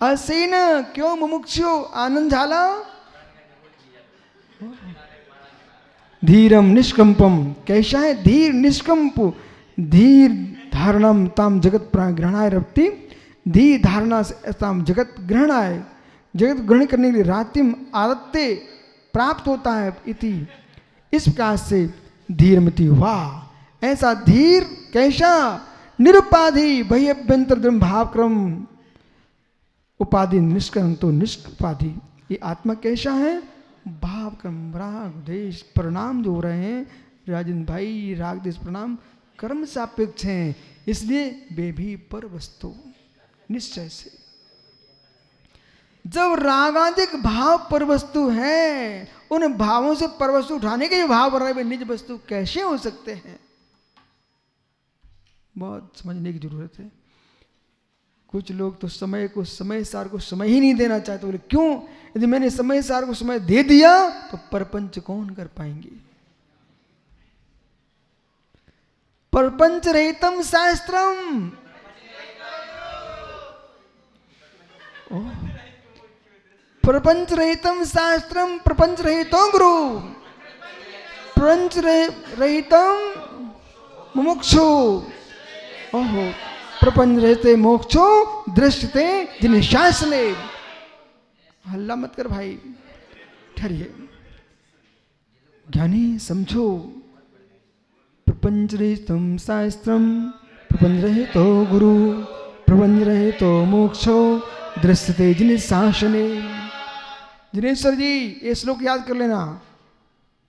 असीन क्यों मुमुक्षु, आनंद झाला। धीरम निष्कंपम, कैसा है? धीर निष्कंप, धीर धारणम ताम जगत ग्रहणाय रप्ति, धीर धारणा से ताम जगत ग्रहणाय, जगत ग्रहण करने के लिए रातिम आदत्ते प्राप्त होता है इति, इस प्रकार से धीरमति। वाह, ऐसा धीर कैसा? निरुपाधि भयभ्यंतर द्रम भावक्रम, उपाधि निष्कर्म तो निष्पाधि। ये आत्मा कैसा है? भावक्रम, राग देश परिणाम जो हो रहे हैं राजन भाई, राग देश परिणाम कर्म सापेक्ष हैं, इसलिए वे भी पर वस्तु निश्चय से। जब रागाधिक भाव पर वस्तु है, उन भावों से पर वस्तु उठाने के भाव बन रहे, वे निज वस्तु कैसे हो सकते हैं? बहुत समझने की जरूरत है। कुछ लोग तो समय को, समय सार को समय ही नहीं देना चाहते। बोले क्यों? यदि मैंने समय सार को समय दे दिया तो परपंच कौन कर पाएंगे? परपंच रहितम शास्त्रम, प्रपंच रहितम शास्त्रम, प्रपंच रहितो गुरु, प्रपंच रहितम मुमुक्षु। ओहो, प्रपंच रहते मोक्षो दृष्टते जिन्हें शासने। हल्ला मत कर भाई, ठहरिए, ज्ञानी समझो। प्रपंच रहितम शास्त्रम, प्रपंच रहितो गुरु, प्रपंच रहे तो मोक्षो दृश्यते जिन शासने। जिनेश्वर जी ये श्लोक याद कर लेना।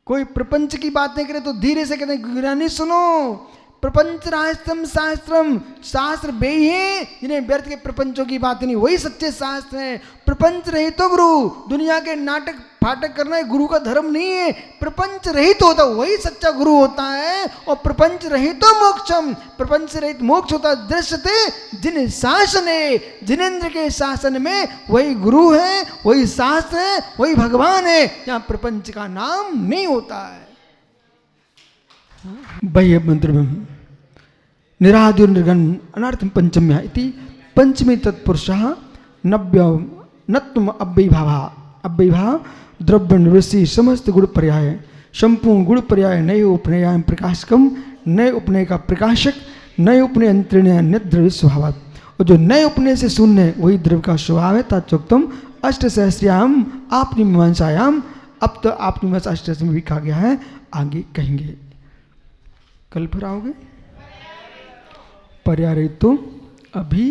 कोई प्रपंच की बात नहीं करे तो धीरे से कहते हैं गिरानी सुनो। प्रपंच राष्ट्रम शास्त्रम, शास्त्र वे हैं जिन्हें व्यर्थ के प्रपंचों की बात नहीं, वही सच्चे शास्त्र हैं। प्रपंच रहित तो गुरु, दुनिया के नाटक फाटक करना गुरु का धर्म नहीं है। प्रपंच रहित होता वही सच्चा गुरु होता है। और प्रपंच रहित तो मोक्षम, प्रपंच रहित मोक्ष होता दृश्यते जिन शासन है, जिनेन्द्र के शासन में वही गुरु है, वही शास्त्र है, वही भगवान है, यहाँ प्रपंच का नाम नहीं होता है। बाह्य मंत्र में निराद्यो निर्गण अनर्थम पंचम्या इति पंचमी तत्पुरुषः नव्य नत्म अव्ययभावा। अव्ययभाव द्रव्य निवृत्ति समस्त गुण पर्याय, संपूर्ण गुण पर्याय नए उपनयाम प्रकाशकम, नए उपनय का प्रकाशक, नए उपनय अंतरिणय अन्य द्रव्य स्वभाव। और जो नए उपनय से शून्य वही द्रव्य का स्वभाव है। ताचोक्तम अष्ट सहस्रयाम आपनी मीमांसायाम। अब तो आपनी मीमांसा अष्ट में भी कहा गया है, आगे कहेंगे। कल फिर आओगे पर्याय। तो अभी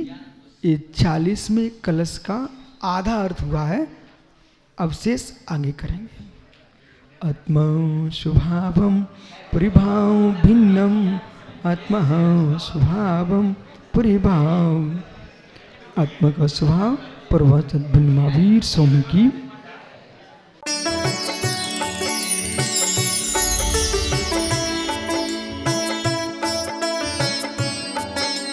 ये 40वें कलश का आधा अर्थ हुआ है, अब शेष आगे करेंगे। आत्मा स्वभावम परिभाव भिन्नम, आत्मा स्वभावम परिभाव। आत्मा का स्वभाव परवचन भिन्न महावीर स्वामी की